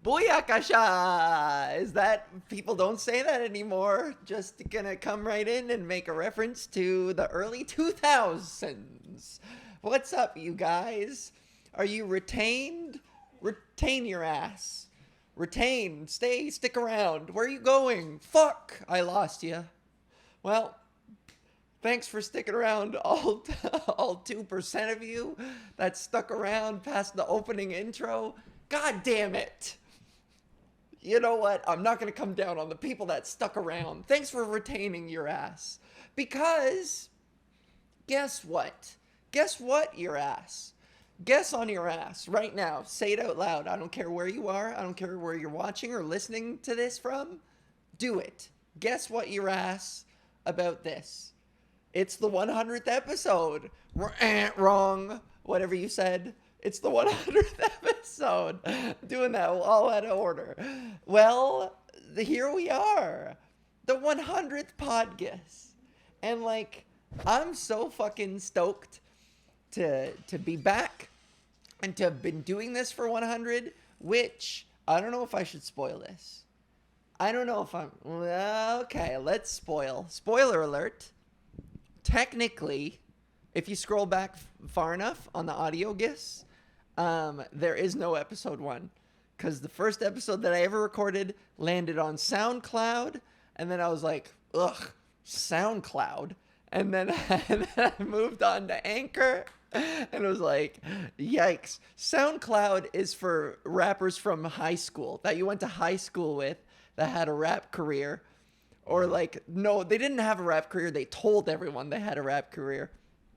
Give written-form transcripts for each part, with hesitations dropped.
Booyakasha! Is that, people don't say that anymore. Just gonna come right in and make a reference to the early 2000s. What's up, you guys? Are you retained? Retain your ass. Retain. Stick around. Where are you going? Fuck! I lost you. Well, thanks for sticking around, all 2% of you that stuck around past the opening intro. God damn it. You know what? I'm not going to come down on the people that stuck around. Thanks for retaining your ass. Because, guess what? Guess what, your ass? Guess on your ass right now. Say it out loud. I don't care where you are. I don't care where you're watching or listening to this from. Do it. Guess what, your ass, about this. It's the 100th episode. Wrong. Whatever you said. It's the 100th episode. Doing that all out of order. Well, here we are. The 100th PodGis. And like, I'm so fucking stoked to be back and to have been doing this for 100, which I don't know if I should spoil this. I don't know if I'm... Okay, let's spoil. Spoiler alert. Technically, if you scroll back far enough on the audio gifs, there is no episode 1, because the first episode that I ever recorded landed on SoundCloud, and then I was like, ugh, SoundCloud, and then I moved on to Anchor, and it was like, yikes. SoundCloud is for rappers from high school that you went to high school with that had a rap career, or like, no, they didn't have a rap career. They told everyone they had a rap career.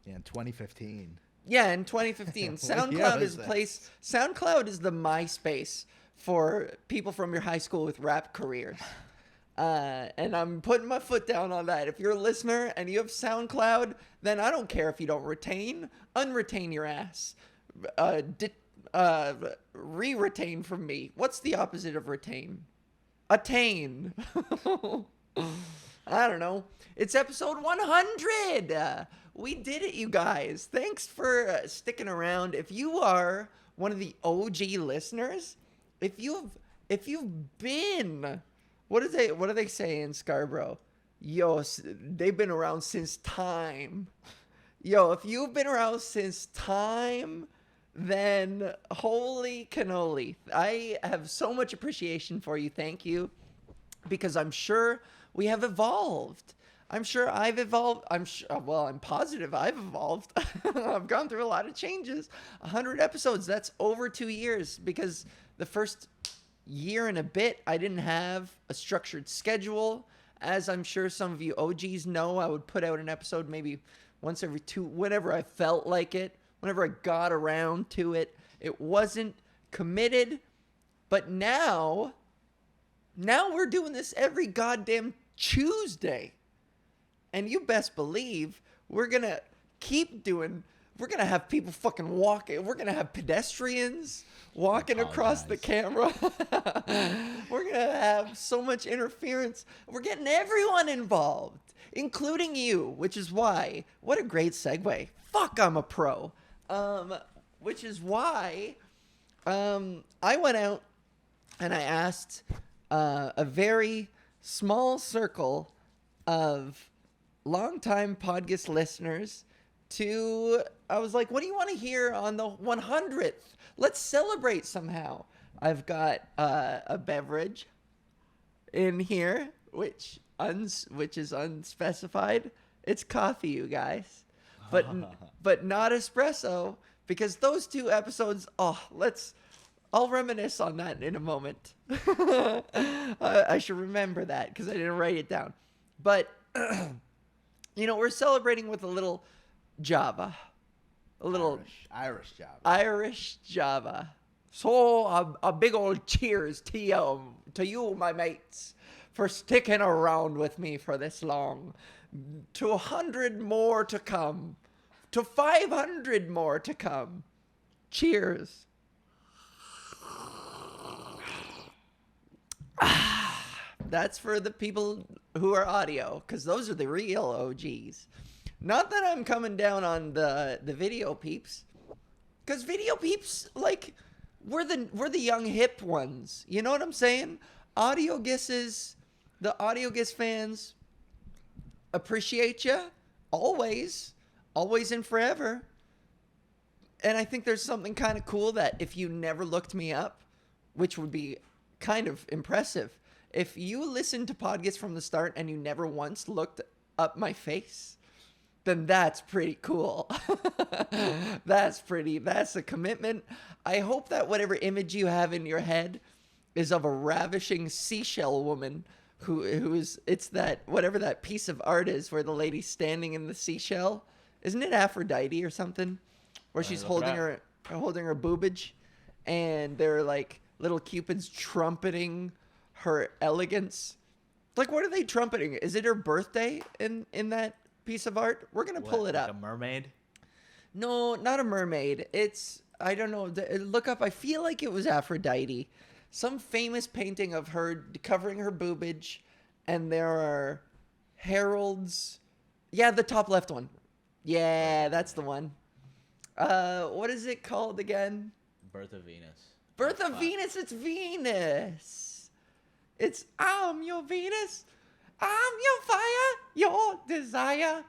Yeah, in 2015. Yeah, in 2015. SoundCloud is the place. SoundCloud is the MySpace for people from your high school with rap careers. And I'm putting my foot down on that. If you're a listener and you have SoundCloud, then I don't care if you don't retain. Unretain your ass. Re-retain from me. What's the opposite of retain? Attain. I don't know. It's episode 100. We did it, you guys. Thanks for sticking around. If you are one of the OG listeners, if you've been, what do they say in Scarborough? Yo, they've been around since time. Yo, if you've been around since time, then holy cannoli. I have so much appreciation for you. Thank you. Because I'm sure we have evolved. I'm sure I've evolved. I'm positive I've evolved. I've gone through a lot of changes. 100 episodes, that's over 2 years, because the first year and a bit, I didn't have a structured schedule. As I'm sure some of you OGs know, I would put out an episode maybe once every 2, whenever I felt like it, whenever I got around to it. It wasn't committed, but now we're doing this every goddamn Tuesday. And you best believe we're going to keep doing, we're going to have people fucking walking. We're going to have pedestrians walking across the camera. We're going to have so much interference. We're getting everyone involved, including you, which is why, what a great segue. Fuck, I'm a pro. Which is why I went out and I asked a very small circle of longtime PodGis listeners I was like, what do you want to hear on the 100th? Let's celebrate somehow. I've got a beverage in here, which is unspecified. It's coffee, you guys, but not espresso, because those 2 episodes. I'll reminisce on that in a moment. I should remember that because I didn't write it down. But we're celebrating with a little Java, a little Irish Java. So a big old cheers to you, my mates, for sticking around with me for this long. To 100 more to come, to 500 more to come. Cheers. That's for the people who are audio, because those are the real OGs. Not that I'm coming down on the video peeps, because video peeps, like, we're the young hip ones. You know what I'm saying? The AudioGis fans appreciate you always and forever. And I think there's something kind of cool that if you never looked me up, which would be kind of impressive, if you listened to PodGis from the start and you never once looked up my face, then that's pretty cool. That's a commitment. I hope that whatever image you have in your head is of a ravishing seashell woman it's that, whatever that piece of art is where the lady's standing in the seashell. Isn't it Aphrodite or something? Where she's holding her boobage, and they're like little cupids trumpeting her elegance. Like, what are they trumpeting? Is it her birthday in that piece of art? We're gonna pull it up. A mermaid? No, not a mermaid. It's, I don't know. Look up. I feel like it was Aphrodite. Some famous painting of her covering her boobage, and there are heralds. Yeah, the top left one. Yeah, that's the one. What is it called again? Birth of Venus. Birth of Venus. It's Venus. It's I'm your Venus. I'm your fire, your desire.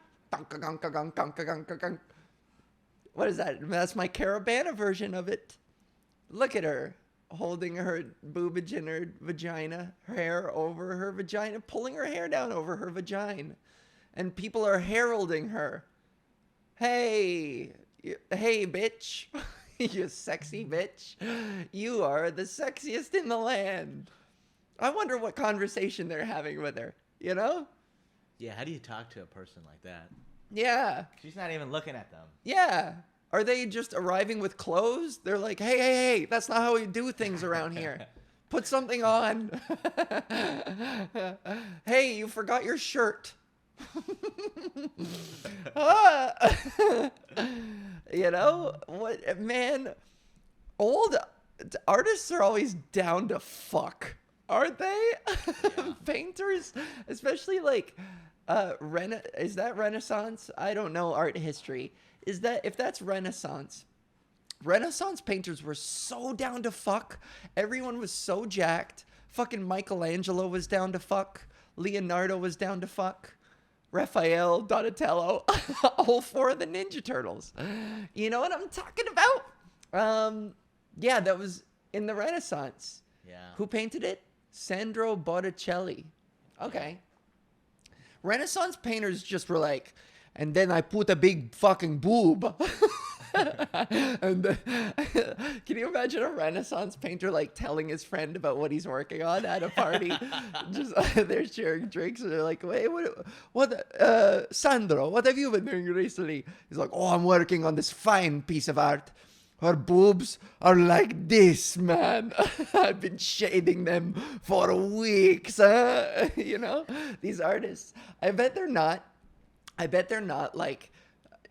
What is that? That's my Carabana version of it. Look at her holding her boobage in her vagina, her hair over her vagina, pulling her hair down over her vagina. And people are heralding her. Hey, bitch. You sexy bitch. You are the sexiest in the land. I wonder what conversation they're having with her, you know? Yeah, how do you talk to a person like that? Yeah. She's not even looking at them. Yeah. Are they just arriving with clothes? They're like, hey, that's not how we do things around here. Put something on. Hey, you forgot your shirt. You know what, man? Old artists are always down to fuck, aren't they? Yeah. Painters, especially like is that Renaissance? I don't know art history. Is that, if that's Renaissance painters were so down to fuck. Everyone was so jacked. Fucking Michelangelo was down to fuck. Leonardo was down to fuck. Raphael, Donatello, all four of the Ninja Turtles. You know what I'm talking about? Yeah, that was in the Renaissance. Yeah. Who painted it? Sandro Botticelli. Okay. Renaissance painters just were like, and then I put a big fucking boob. And can you imagine a Renaissance painter like telling his friend about what he's working on at a party? Just they're sharing drinks and they're like, wait, what Sandro, what have you been doing recently? He's like, oh, I'm working on this fine piece of art. Her boobs are like this, man. I've been shading them for weeks. You know, these artists, I bet they're not like,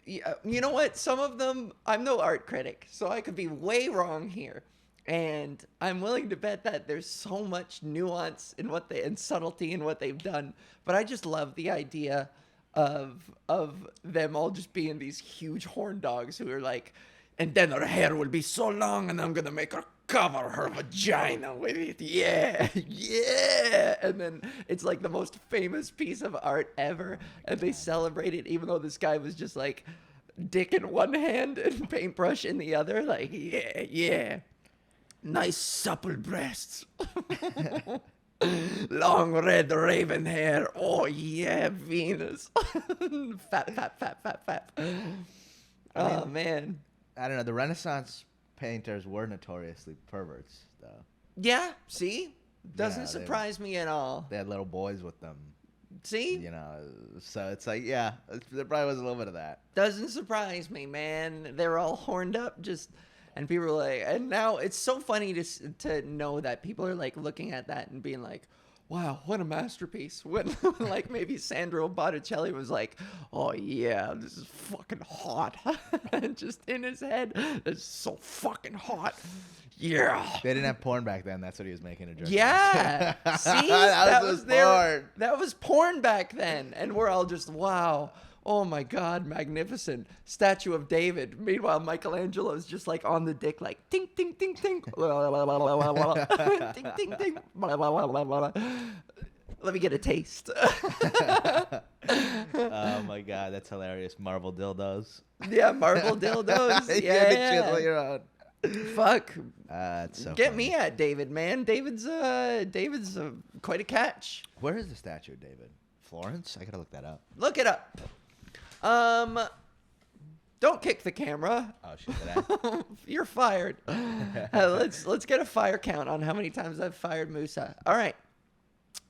you know what? Some of them, I'm no art critic, so I could be way wrong here. And I'm willing to bet that there's so much nuance in and subtlety in what they've done. But I just love the idea of them all just being these huge horn dogs who are like, and then her hair will be so long and I'm going to make her cover her vagina with it. Yeah, yeah. And then it's like the most famous piece of art ever. And they celebrate it even though this guy was just like dick in one hand and paintbrush in the other. Like, yeah, yeah. Nice supple breasts. Long red raven hair. Oh, yeah, Venus. Fat. Oh, man. I don't know. The Renaissance painters were notoriously perverts, though. Yeah, see? Doesn't Yeah, surprise me at all. They had little boys with them. See? You know, so it's like, yeah, there probably was a little bit of that. Doesn't surprise me, man. They're all horned up, just, and people are like, and now it's so funny to know that people are like looking at that and being like, wow, what a masterpiece. When like maybe Sandro Botticelli was like, oh yeah, this is fucking hot. Just in his head, it's so fucking hot. Yeah. They didn't have porn back then. That's what he was making a joke. Yeah. See, that was porn. That was porn back then. And we're all just, wow, oh my God, magnificent statue of David. Meanwhile, Michelangelo's just like on the dick, like ting ting ting ting, ting ting ting. Let me get a taste. Oh my god, that's hilarious. Marble dildos. Yeah, marble dildos. Yeah, Chisel your own. Fuck. It's so Get funny. me at David, man. David's quite a catch. Where is the statue of David? Florence? I gotta look that up. Look it up. Don't kick the camera. Oh shit, did I? You're fired. Let's get a fire count on how many times I've fired Musa. All right.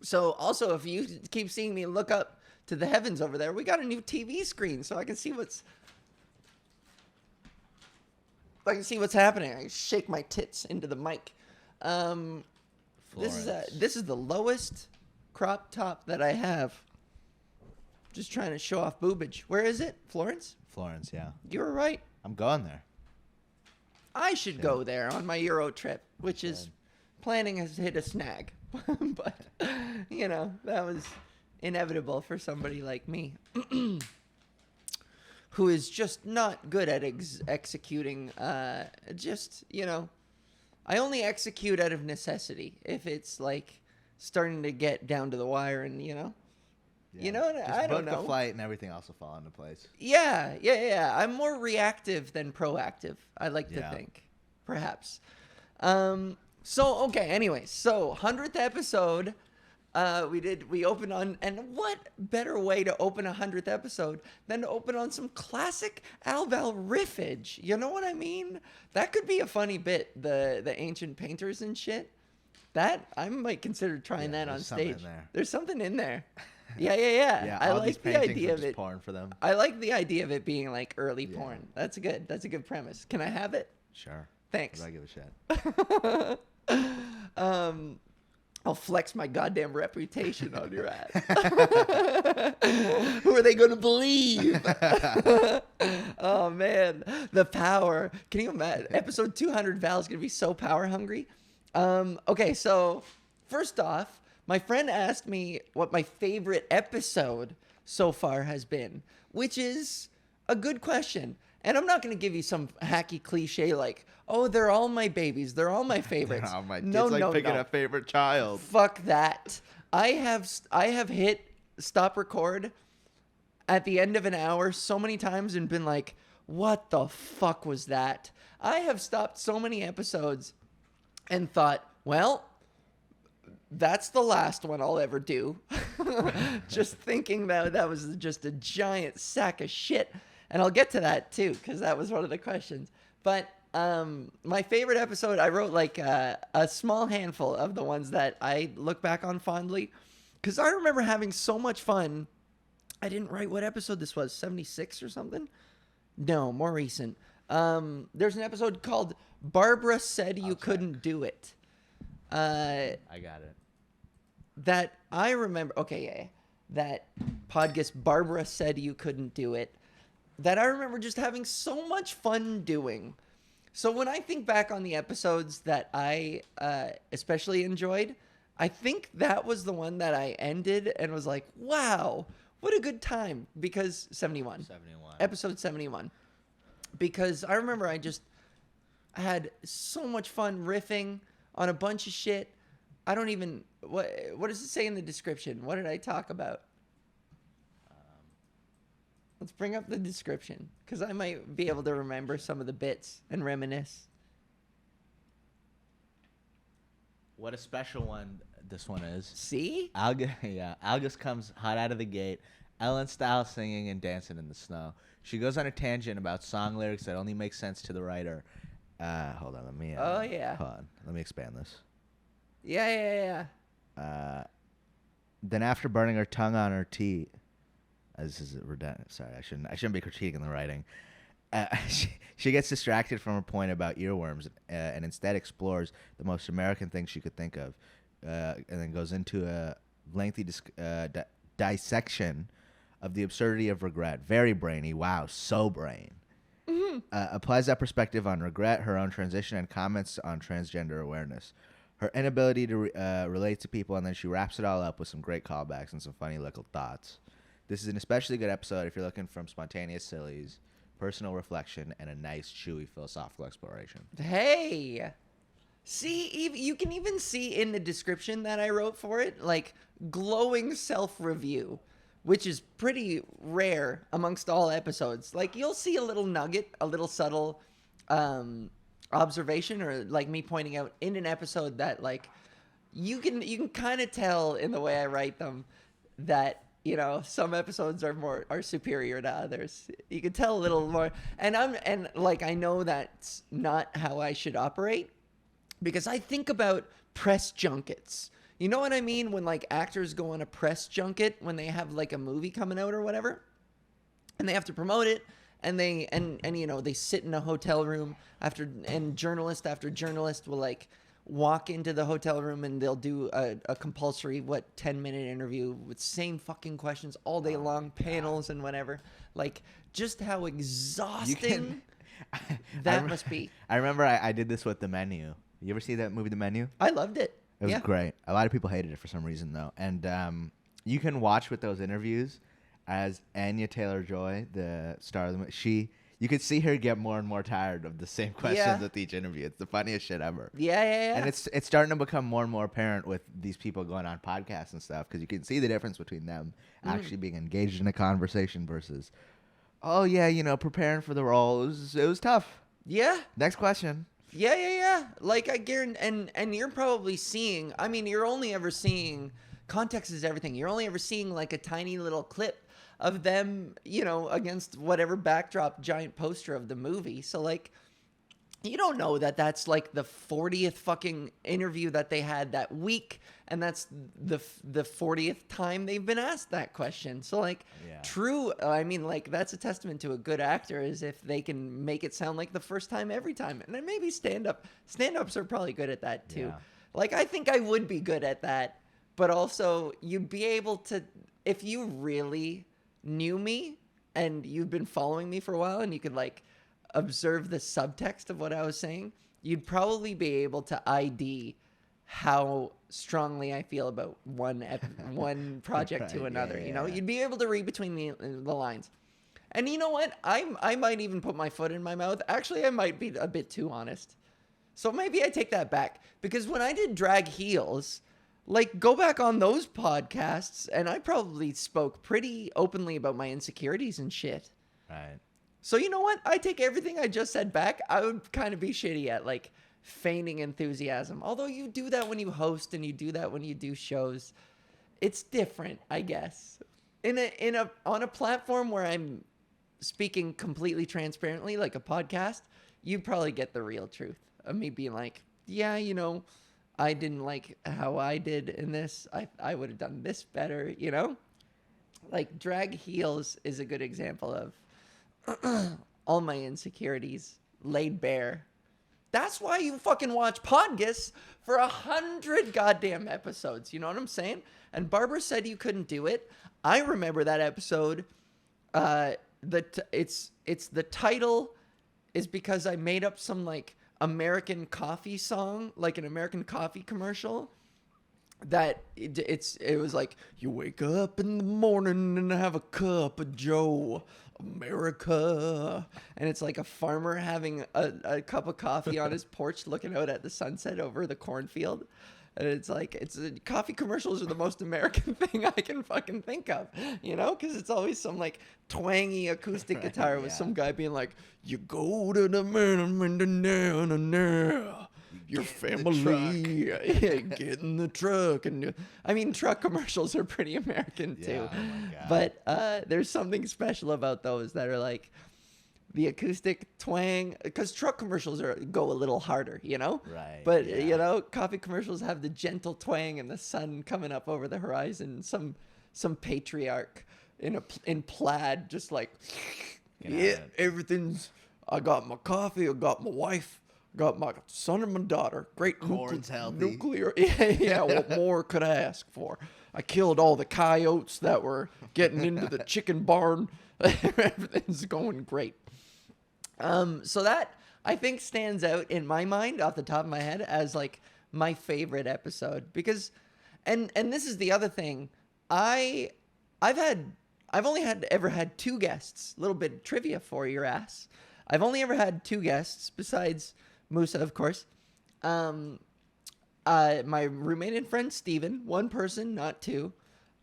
So also, if you keep seeing me look up to the heavens over there, we got a new TV screen, so I can see what's happening. I shake my tits into the mic. This is the lowest crop top that I have. Just trying to show off boobage. Where is it? Florence? Florence, yeah. You were right. I'm going there. I should go there on my Euro trip, which is planning has hit a snag. But, that was inevitable for somebody like me, who is just not good at executing. I only execute out of necessity if it's like starting to get down to the wire and, I don't know. The flight and everything else will fall into place. Yeah. I'm more reactive than proactive, I like to think, perhaps. Anyway, 100th episode, we opened on, and what better way to open a 100th episode than to open on some classic Alval riffage? You know what I mean? That could be a funny bit, the ancient painters and shit. That, I might consider trying that on stage. There's something in there. Yeah. Yeah, I all these like the paintings idea are of just it. porn for them. I like the idea of it being like early porn. That's a good premise. Can I have it? Sure. Thanks. I give a shit. I'll flex my goddamn reputation on your ass. Who are they going to believe? Oh, man. The power. Can you imagine? Episode 200, Val's going to be so power hungry. Okay, so first off, my friend asked me what my favorite episode so far has been, which is a good question. And I'm not going to give you some hacky cliche like, oh, they're all my babies. They're all my favorites. It's picking a favorite child. Fuck that. I have hit stop record at the end of an hour so many times and been like, what the fuck was that? I have stopped so many episodes and thought, well, that's the last one I'll ever do. Just thinking that was just a giant sack of shit. And I'll get to that too, because that was one of the questions. But my favorite episode, I wrote like a small handful of the ones that I look back on fondly, because I remember having so much fun. I didn't write what episode this was, 76 or something? No, more recent. There's an episode called Barbara Said You Couldn't Do It. I got it. That I remember, that PodGis Barbara Said You Couldn't Do It, that I remember just having so much fun doing. So when I think back on the episodes that I especially enjoyed, I think that was the one that I ended and was like, wow, what a good time. Because 71. Episode 71. Because I remember I had so much fun riffing on a bunch of shit. I don't even, what does it say in the description? What did I talk about? Let's bring up the description, because I might be able to remember some of the bits and reminisce. What a special one this one is. See? Algus comes hot out of the gate, Ellen style singing and dancing in the snow. She goes on a tangent about song lyrics that only make sense to the writer. Hold on, let me. Hold on, let me expand this. Yeah. Then after burning her tongue on her teeth, this is redundant. Sorry, I shouldn't be critiquing the writing. She gets distracted from her point about earworms and instead explores the most American thing she could think of, and then goes into a lengthy dissection of the absurdity of regret. Very brainy. Wow, so brain. Mm-hmm. Applies that perspective on regret, her own transition, and comments on transgender awareness. Her inability to relate to people, and then she wraps it all up with some great callbacks and some funny little thoughts. This is an especially good episode if you're looking for spontaneous sillies, personal reflection, and a nice, chewy philosophical exploration. Hey! See, you can even see in the description that I wrote for it, like, glowing self-review, which is pretty rare amongst all episodes. Like, you'll see a little nugget, a little subtle observation, or, like, me pointing out in an episode that, like, you can kind of tell in the way I write them that, you know, some episodes are superior to others. You can tell a little more. And I know that's not how I should operate, because I think about press junkets. You know what I mean? When, like, actors go on a press junket when they have, like, a movie coming out or whatever, and they have to promote it, and they you know, they sit in a hotel room and journalist after journalist will, like, walk into the hotel room and they'll do a compulsory 10-minute interview with same fucking questions all day long, panels and whatever. Like, just how exhausting that must be. I remember I did this with The Menu. You ever see that movie, The Menu? I loved it. It was great. A lot of people hated it for some reason, though. And you can watch with those interviews as Anya Taylor-Joy, the star of the movie, you could see her get more and more tired of the same questions with each interview. It's the funniest shit ever. Yeah. And it's starting to become more and more apparent with these people going on podcasts and stuff, because you can see the difference between them actually being engaged in a conversation versus, oh, yeah, you know, preparing for the role. It was tough. Yeah. Next question. Yeah. Like, I guarantee, and you're probably seeing, I mean, you're only ever seeing, context is everything. You're only ever seeing, like, a tiny little clip of them, you know, against whatever backdrop giant poster of the movie. So, like, you don't know that that's, like, the 40th fucking interview that they had that week, and that's the 40th time they've been asked that question. So, like, true, I mean, like, that's a testament to a good actor, is if they can make it sound like the first time every time. And then maybe stand-ups are probably good at that too. Like, I think I would be good at that, but also you'd be able to, if you really knew me and you've been following me for a while and you could, like, observe the subtext of what I was saying, you'd probably be able to ID how strongly I feel about one project to another. You know, you'd be able to read between the lines. And you know what? I might even put my foot in my mouth. Actually, I might be a bit too honest. So maybe I take that back, because when I did Drag Heels, like, go back on those podcasts, and I probably spoke pretty openly about my insecurities and shit. Right. So you know what? I take everything I just said back. I would kind of be shitty at, like, feigning enthusiasm. Although you do that when you host and you do that when you do shows. It's different, I guess. On a platform where I'm speaking completely transparently, like a podcast, you probably get the real truth of me being like, yeah, you know, I didn't like how I did in this. I would have done this better, you know? Like, Drag Heels is a good example of all my insecurities laid bare. That's why you fucking watch PodGis for 100 goddamn episodes. You know what I'm saying? And Barbara said you couldn't do it. I remember that episode. It's the title is because I made up some, like, American coffee song, like an American coffee commercial, that it was like, you wake up in the morning and have a cup of Joe, America. And it's like a farmer having a cup of coffee on his porch looking out at the sunset over the cornfield. And it's like, coffee commercials are the most American thing I can fucking think of, you know? Because it's always some, like, twangy acoustic guitar with some guy being like, you go to the your family, get in the truck. And I mean, truck commercials are pretty American too. But there's something special about those that are like the acoustic twang, because truck commercials go a little harder, you know? Right. But, you know, coffee commercials have the gentle twang and the sun coming up over the horizon. Some patriarch in plaid, just like, everything's, I got my coffee, I got my wife, got my son and my daughter. Great. Corn's healthy. Nuclear. Yeah, what more could I ask for? I killed all the coyotes that were getting into the chicken barn. Everything's going great. So that, I think, stands out in my mind off the top of my head as, like, my favorite episode, because, and this is the other thing, I've had I've only ever had 2 guests. A little bit of trivia for your ass. I've only ever had 2 guests besides Musa, of course. My roommate and friend Steven, 1 person, not 2.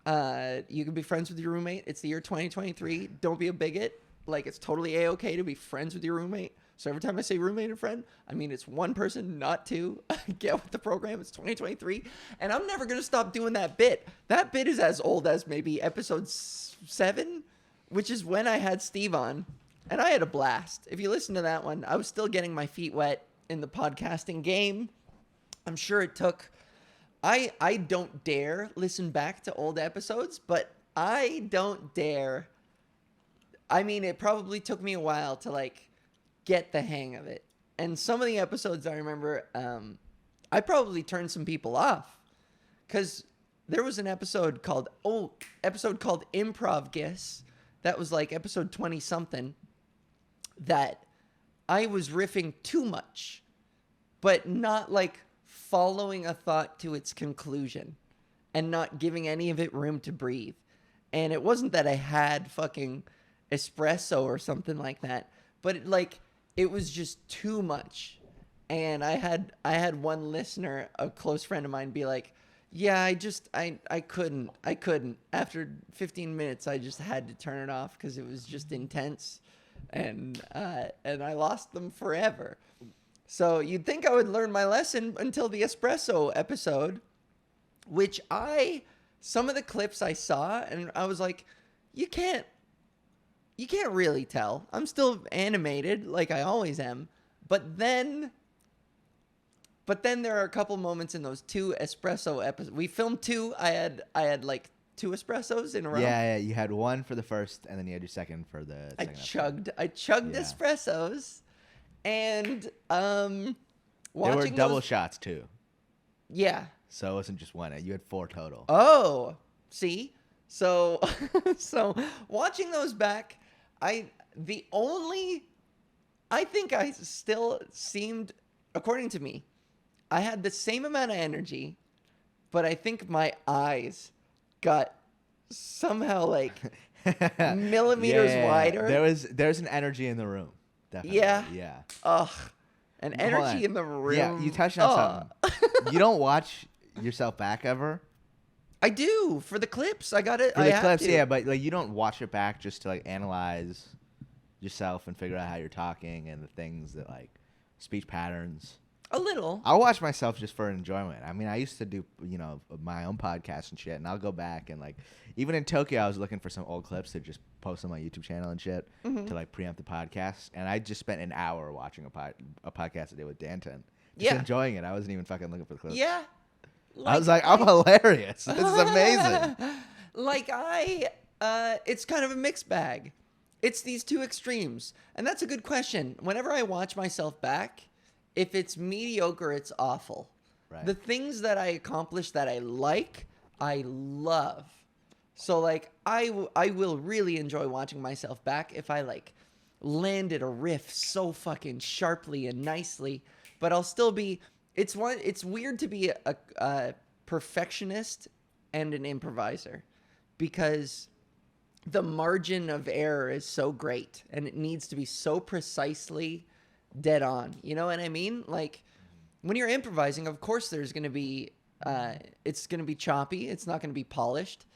You can be friends with your roommate. It's the year 2023. Don't be a bigot. Like, it's totally A-okay to be friends with your roommate. So every time I say roommate and friend, I mean it's 1 person, not 2. Get with the program. It's 2023. And I'm never going to stop doing that bit. That bit is as old as maybe episode 7, which is when I had Steve on. And I had a blast. If you listen to that one, I was still getting my feet wet in the podcasting game. I'm sure it took... I don't dare listen back to old episodes, but I don't dare... I mean, it probably took me a while to, like, get the hang of it. And some of the episodes I remember, I probably turned some people off. Because there was an episode called PodGis. That was, like, episode 20-something. That I was riffing too much. But not, like, following a thought to its conclusion. And not giving any of it room to breathe. And it wasn't that I had fucking... espresso or something like that, but it was just too much. And I had one listener, a close friend of mine, be like, yeah, I couldn't after 15 minutes. I just had to turn it off because it was just intense, and I lost them forever. So you'd think I would learn my lesson until the espresso episode, which some of the clips I saw, and I was like, you can't really tell. I'm still animated like I always am. But then there are a couple moments in those 2 espresso episodes. We filmed 2. I had like 2 espressos in a row. Yeah, you had 1 for the first, and then you had your second for the second. I chugged espressos, and they were double shots too. Yeah. So it wasn't just 1. You had 4 total. Oh, see? So watching those back, I think I still seemed, according to me, I had the same amount of energy, but I think my eyes got somehow like millimeters wider. There's an energy in the room. Definitely. Yeah. Ugh. An energy in the room. Yeah, you touched on something. You don't watch yourself back ever? I do for the clips. I got it. For the clips, yeah, but like you don't watch it back just to like analyze yourself and figure out how you're talking and the things that like speech patterns. A little. I'll watch myself just for enjoyment. I mean, I used to do my own podcast and shit, and I'll go back and like even in Tokyo, I was looking for some old clips to just post on my YouTube channel and shit to like preempt the podcast, and I just spent an hour watching a podcast I did with Danton, just enjoying it. I wasn't even fucking looking for the clips. Yeah. I was like, I'm hilarious. This is amazing. It's kind of a mixed bag. It's these 2 extremes. And that's a good question. Whenever I watch myself back, if it's mediocre, it's awful. Right. The things that I accomplish that I like, I love. So, like, I will really enjoy watching myself back if I, like, landed a riff so fucking sharply and nicely. But I'll still be... It's weird to be a perfectionist and an improviser because the margin of error is so great and it needs to be so precisely dead on. You know what I mean? Like when you're improvising, of course there's going to be it's going to be choppy, it's not going to be polished,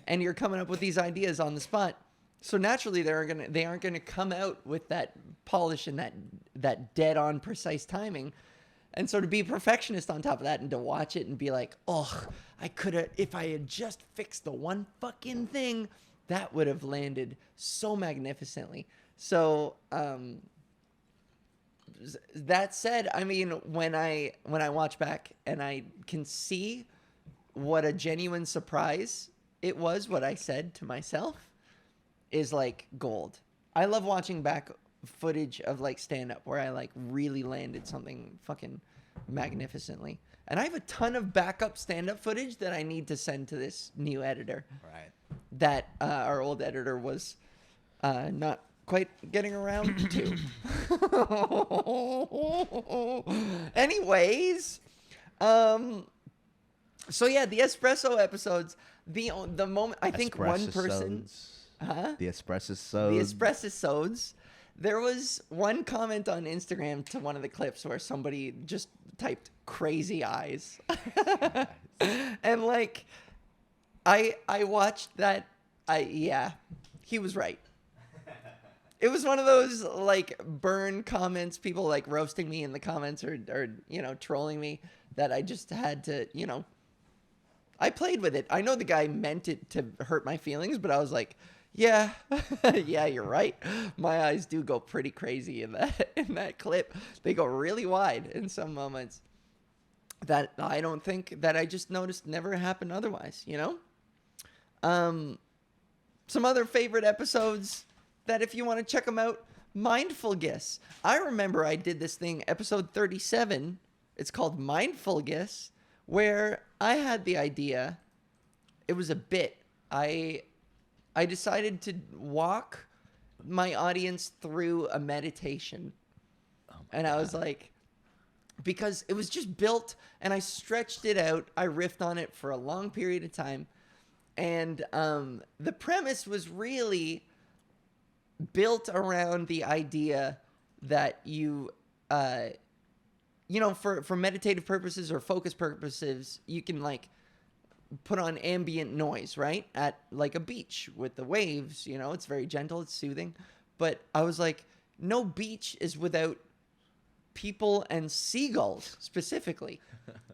and you're coming up with these ideas on the spot. So naturally they aren't going to come out with that polish and that dead on precise timing. And so to be a perfectionist on top of that and to watch it and be like, oh, I could have, if I had just fixed the one fucking thing, that would have landed so magnificently. So that said, I mean, when I watch back and I can see what a genuine surprise it was, what I said to myself is like gold. I love watching back footage of like stand-up where I like really landed something fucking magnificently. And I have a ton of backup stand-up footage that I need to send to this new editor. Right. That our old editor was not quite getting around to. Anyways, so yeah, the espresso episodes, the moment I think one person Huh? The espresso The sods. espressosodes. There was one comment on Instagram to one of the clips where somebody just typed crazy eyes. And like I watched that. He was right. It was one of those like burn comments, people like roasting me in the comments or trolling me, that I just had to, I played with it. I know the guy meant it to hurt my feelings, but I was like, yeah, yeah, you're right. My eyes do go pretty crazy in that clip. They go really wide in some moments that I don't think, that I just noticed never happened otherwise, Some other favorite episodes that if you want to check them out, Mindful Guess. I remember I did this thing, episode 37. It's called Mindful Guess, where I had the idea. It was a bit. I decided to walk my audience through a meditation. And I was like, because it was just built and I stretched it out. I riffed on it for a long period of time. And the premise was really built around the idea that for meditative purposes or focus purposes, you can like put on ambient noise, right? At like a beach with the waves, it's very gentle, it's soothing. But I was like, no beach is without people and seagulls specifically.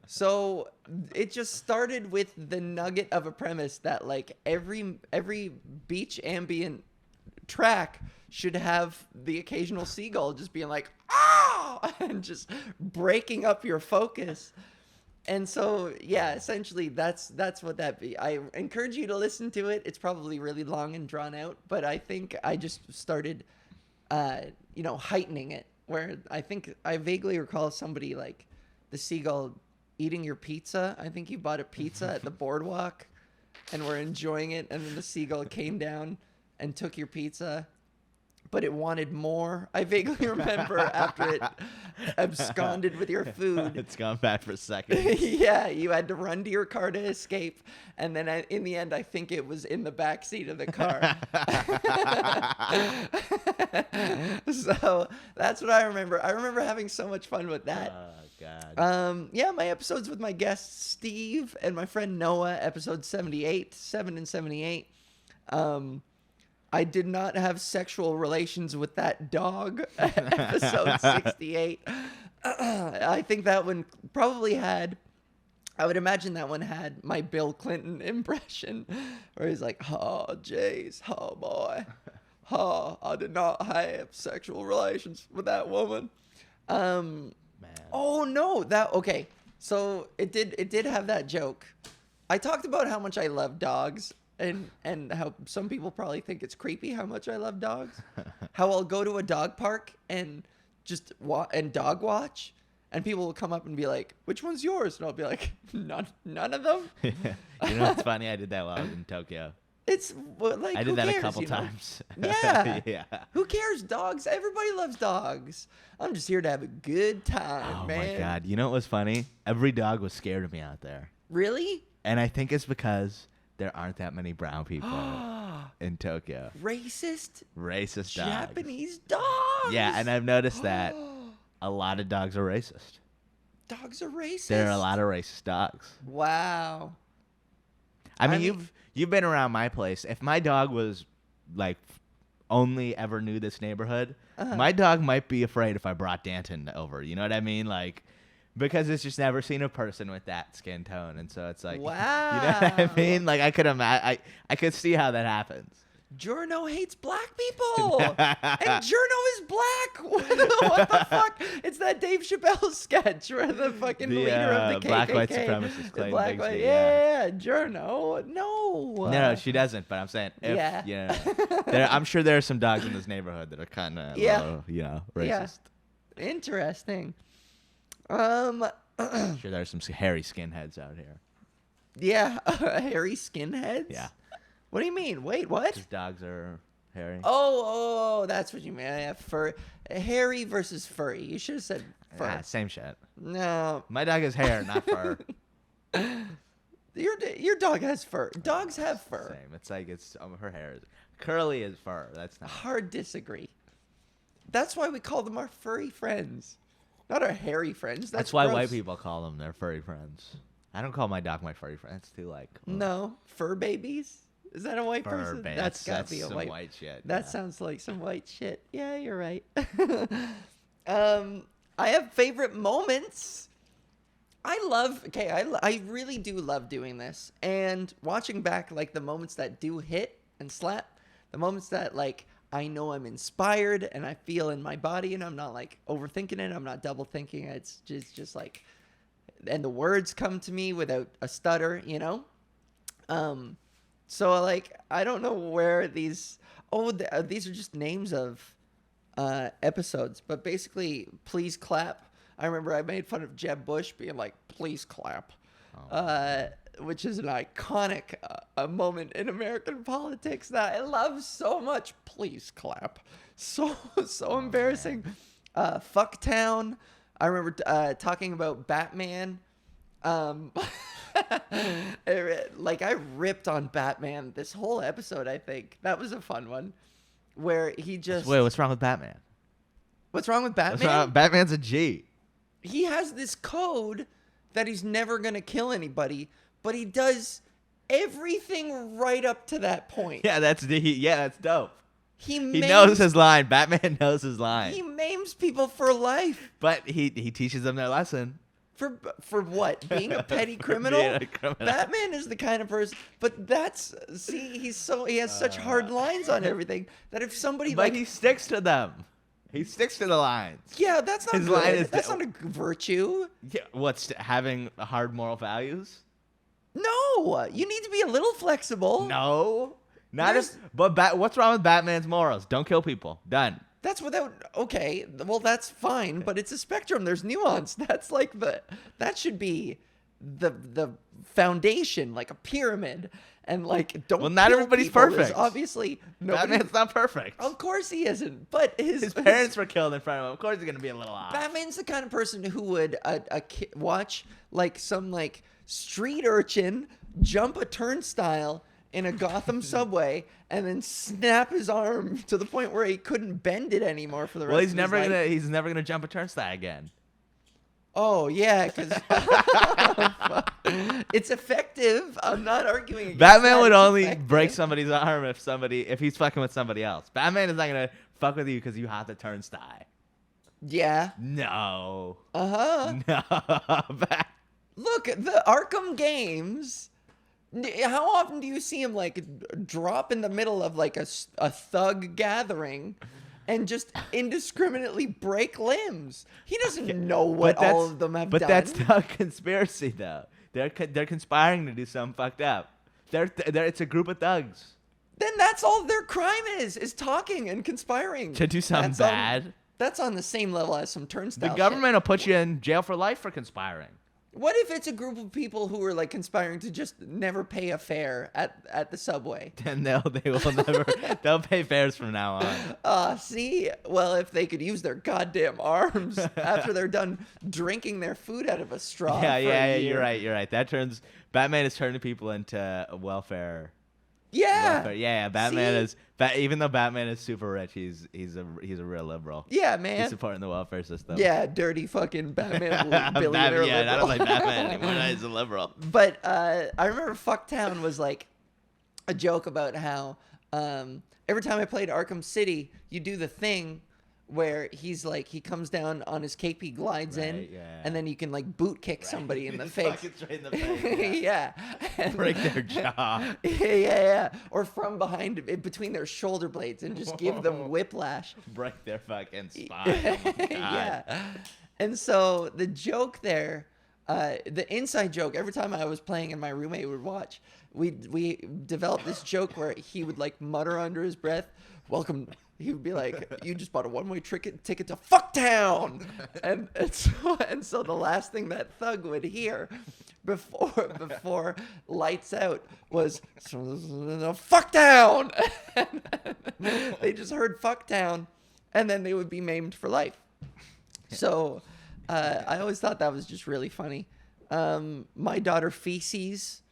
So it just started with the nugget of a premise that like every beach ambient track should have the occasional seagull just being like, ah, and just breaking up your focus. And so, yeah, essentially that's what that be. I encourage you to listen to it. It's probably really long and drawn out, but I think I just started, heightening it, where I think I vaguely recall somebody like the seagull eating your pizza. I think you bought a pizza at the boardwalk and were enjoying it. And then the seagull came down and took your pizza, but it wanted more. I vaguely remember after it absconded with your food. It's gone back for a second. Yeah, you had to run to your car to escape. And then in the end, I think it was in the back seat of the car. So that's what I remember. I remember having so much fun with that. God. My episodes with my guest Steve and my friend Noah, episode 7 and 78. I did not have sexual relations with that dog, episode 68. I think that one probably had, I would imagine that one had my Bill Clinton impression, where he's like, oh, jeez, oh, boy. Oh, I did not have sexual relations with that woman. Man. Oh, no. Okay. So it did have that joke. I talked about how much I love dogs. And how some people probably think it's creepy how much I love dogs. How I'll go to a dog park and just dog watch, and people will come up and be like, "Which one's yours?" And I'll be like, "None of them." What's funny? I did that while I was in Tokyo. It's like, I did that a couple times. Yeah. Yeah. Who cares? Dogs. Everybody loves dogs. I'm just here to have a good time, man. Oh my God! You know what was funny? Every dog was scared of me out there. Really? And I think it's because there aren't that many brown people in Tokyo. Racist Dogs. Japanese dogs. Yeah, and I've noticed that a lot of dogs are racist. Dogs are racist. There are a lot of racist dogs. Wow. I mean, you've been around my place. If my dog was like only ever knew this neighborhood, my dog might be afraid if I brought Danton over. You know what I mean? Like, because it's just never seen a person with that skin tone, and so it's like, wow. You know what I mean? Like, I could see how that happens. Giorno hates black people, and Giorno is black. What the fuck? It's that Dave Chappelle sketch where the fucking leader of the KKK, black white supremacist Clayton black Bigsby, yeah, Giorno. No, she doesn't. But I'm saying, Yeah. I'm sure there are some dogs in this neighborhood that are kind of, racist. Yeah. Interesting. Sure, there's some hairy skinheads out here. Yeah, hairy skinheads. Yeah. What do you mean? Wait, what? Because dogs are hairy. Oh, that's what you mean. Yeah, hairy versus furry. You should have said fur. Ah, same shit. No. My dog has hair, not fur. Your dog has fur. Dogs have fur. Same. It's like her hair is Curly is fur. That's not. Hard disagree. That's why we call them our furry friends, not our hairy friends. That's why gross. white people call them their furry friends. I don't call my dog my furry friend. It's too like. No, fur babies. Is that a white person? That's gotta be a white shit. That sounds like some white shit. Yeah, you're right. I have favorite moments. I really do love doing this and watching back, like the moments that do hit and slap, the moments that like I know I'm inspired and I feel in my body and I'm not like overthinking it. I'm not double thinking. It's just like, and the words come to me without a stutter, you know? So like, I don't know where these are just names of episodes, but basically, please clap. I remember I made fun of Jeb Bush being like, please clap, which is an iconic moment in American politics that I love so much. Please clap. So embarrassing. Fucktown. I remember talking about Batman. Like I ripped on Batman this whole episode. I think that was a fun one where he just wait. What's wrong with Batman? What's wrong with Batman? Batman's a G. He has this code that he's never gonna kill anybody, but he does everything right up to that point. Yeah, that's dope. He knows his line. Batman knows his line. He maims people for life. But he teaches them their lesson. For what? Being a petty criminal? Being a criminal. Batman is the kind of person, but he has such hard lines on everything that if somebody but he sticks to them. He sticks to the lines. Yeah, that's not his good. Line is that's not a having Yeah, what's having hard moral values? No, you need to be a little flexible. No, what's wrong with Batman's morals? Don't kill people. Done. That's okay. Well, that's fine, but it's a spectrum. There's nuance. That's like that should be the foundation, like a pyramid. And like, don't. Well, not kill everybody's people. perfect. There's obviously, Batman's not perfect. Of course he isn't. But his parents were killed in front of him. Of course he's gonna be a little off. Batman's the kind of person who would watch like some like street urchin jump a turnstile in a Gotham subway and then snap his arm to the point where he couldn't bend it anymore for the rest of his life. He's never gonna jump a turnstile again. Oh yeah, because it's effective. I'm not arguing against Batman would it's only effective. break somebody's arm if he's fucking with somebody else. Batman is not gonna fuck with you because you have the turnstile. Yeah. No. No. Look, the Arkham games. How often do you see him like drop in the middle of like a thug gathering and just indiscriminately break limbs? He doesn't know what all of them have done. But that's not conspiracy, though. They're conspiring to do something fucked up. It's a group of thugs. Then that's all their crime is talking and conspiring. To do something bad? That's on the same level as some turnstile The government shit. will put you in jail for life for conspiring. What if it's a group of people who are like conspiring to just never pay a fare at the subway? Then they'll pay fares from now on. See? Well, if they could use their goddamn arms after they're done drinking their food out of a straw. Yeah, you're right. Batman is turning people into welfare. Yeah. Yeah, Batman even though Batman is super rich, he's a real liberal. Yeah, man. He's supporting the welfare system. Yeah, dirty fucking Batman billionaire Yeah, liberal. I don't like Batman anymore. He's a liberal. But I remember Fucktown was like a joke about how every time I played Arkham City, you do the thing where he comes down on his cape, he glides in, and then you can like boot kick somebody in the face. Straight in the face. Yeah. And break their jaw. Yeah. Or from behind, between their shoulder blades, and just give them whiplash. Break their fucking spine. Oh my God. Yeah. And so the joke there, the inside joke, every time I was playing and my roommate would watch, we developed this joke where he would like mutter under his breath, "Welcome." He would be like, "You just bought a one-way ticket to Fucktown," and so the last thing that thug would hear before lights out was Fucktown. They just heard Fucktown, and then they would be maimed for life. So I always thought that was just really funny. My daughter Feces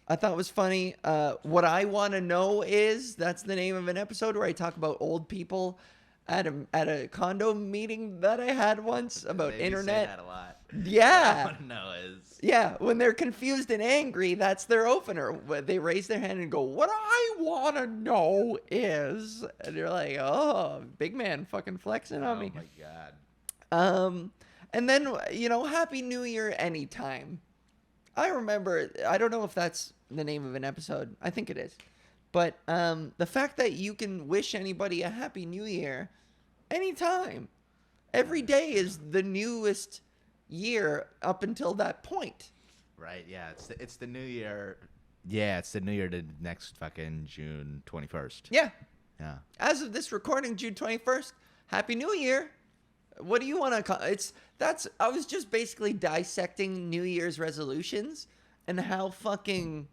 I thought was funny. What I want to know is, that's the name of an episode where I talk about old people at a condo meeting that I had once about internet. Say that a lot. Yeah. What I want to know is. Yeah, when they're confused and angry, that's their opener. They raise their hand and go, "What I want to know is," and you're like, "Oh, big man, fucking flexing on me." Oh my god. And then Happy New Year anytime. I remember. I don't know if that's the name of an episode. I think it is. But the fact that you can wish anybody a Happy New Year anytime, every day is the newest year up until that point. Right, yeah. It's the new year. Yeah, it's the new year to next fucking June 21st. Yeah. Yeah. As of this recording, June 21st, Happy New Year. What do you want to call I was just basically dissecting New Year's resolutions and how fucking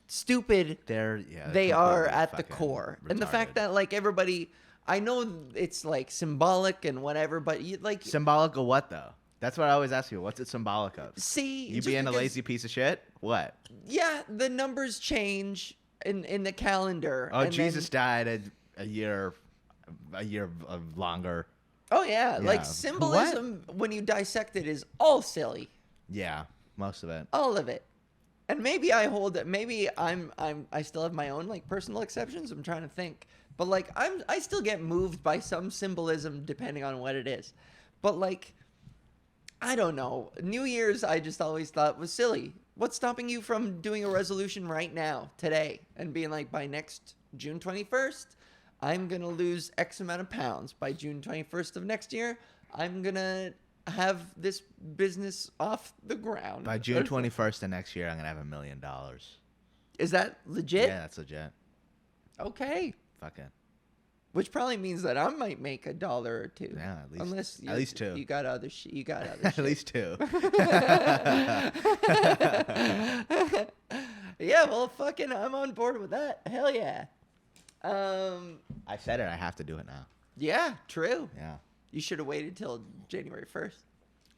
stupid they are at the core. Retarded. And the fact that like everybody, I know it's like symbolic and whatever, but symbolic of what though? That's what I always ask you. What's it symbolic of? See, you being a lazy piece of shit? What? Yeah, the numbers change in the calendar. Oh, Jesus died a year longer. Oh yeah, like symbolism when you dissect it is all silly. Yeah, most of it. All of it. And maybe I still have my own like personal exceptions. I'm trying to think. But like I still get moved by some symbolism depending on what it is. But like I don't know. New Year's I just always thought was silly. What's stopping you from doing a resolution right now, today, and being like, by next June 21st, I'm going to lose X amount of pounds. By June 21st of next year, I'm going to have this business off the ground. By June 21st of next year, I'm going to have $1 million. Is that legit? Yeah, that's legit. Okay. Fuck it. Which probably means that I might make $1 or two. Yeah, at least. Unless at least two. You got other shit. You got other At shit. least two. Yeah, well, fucking, I'm on board with that. Hell yeah. I said it. I have to do it now. Yeah, true. Yeah. You should have waited till January 1st.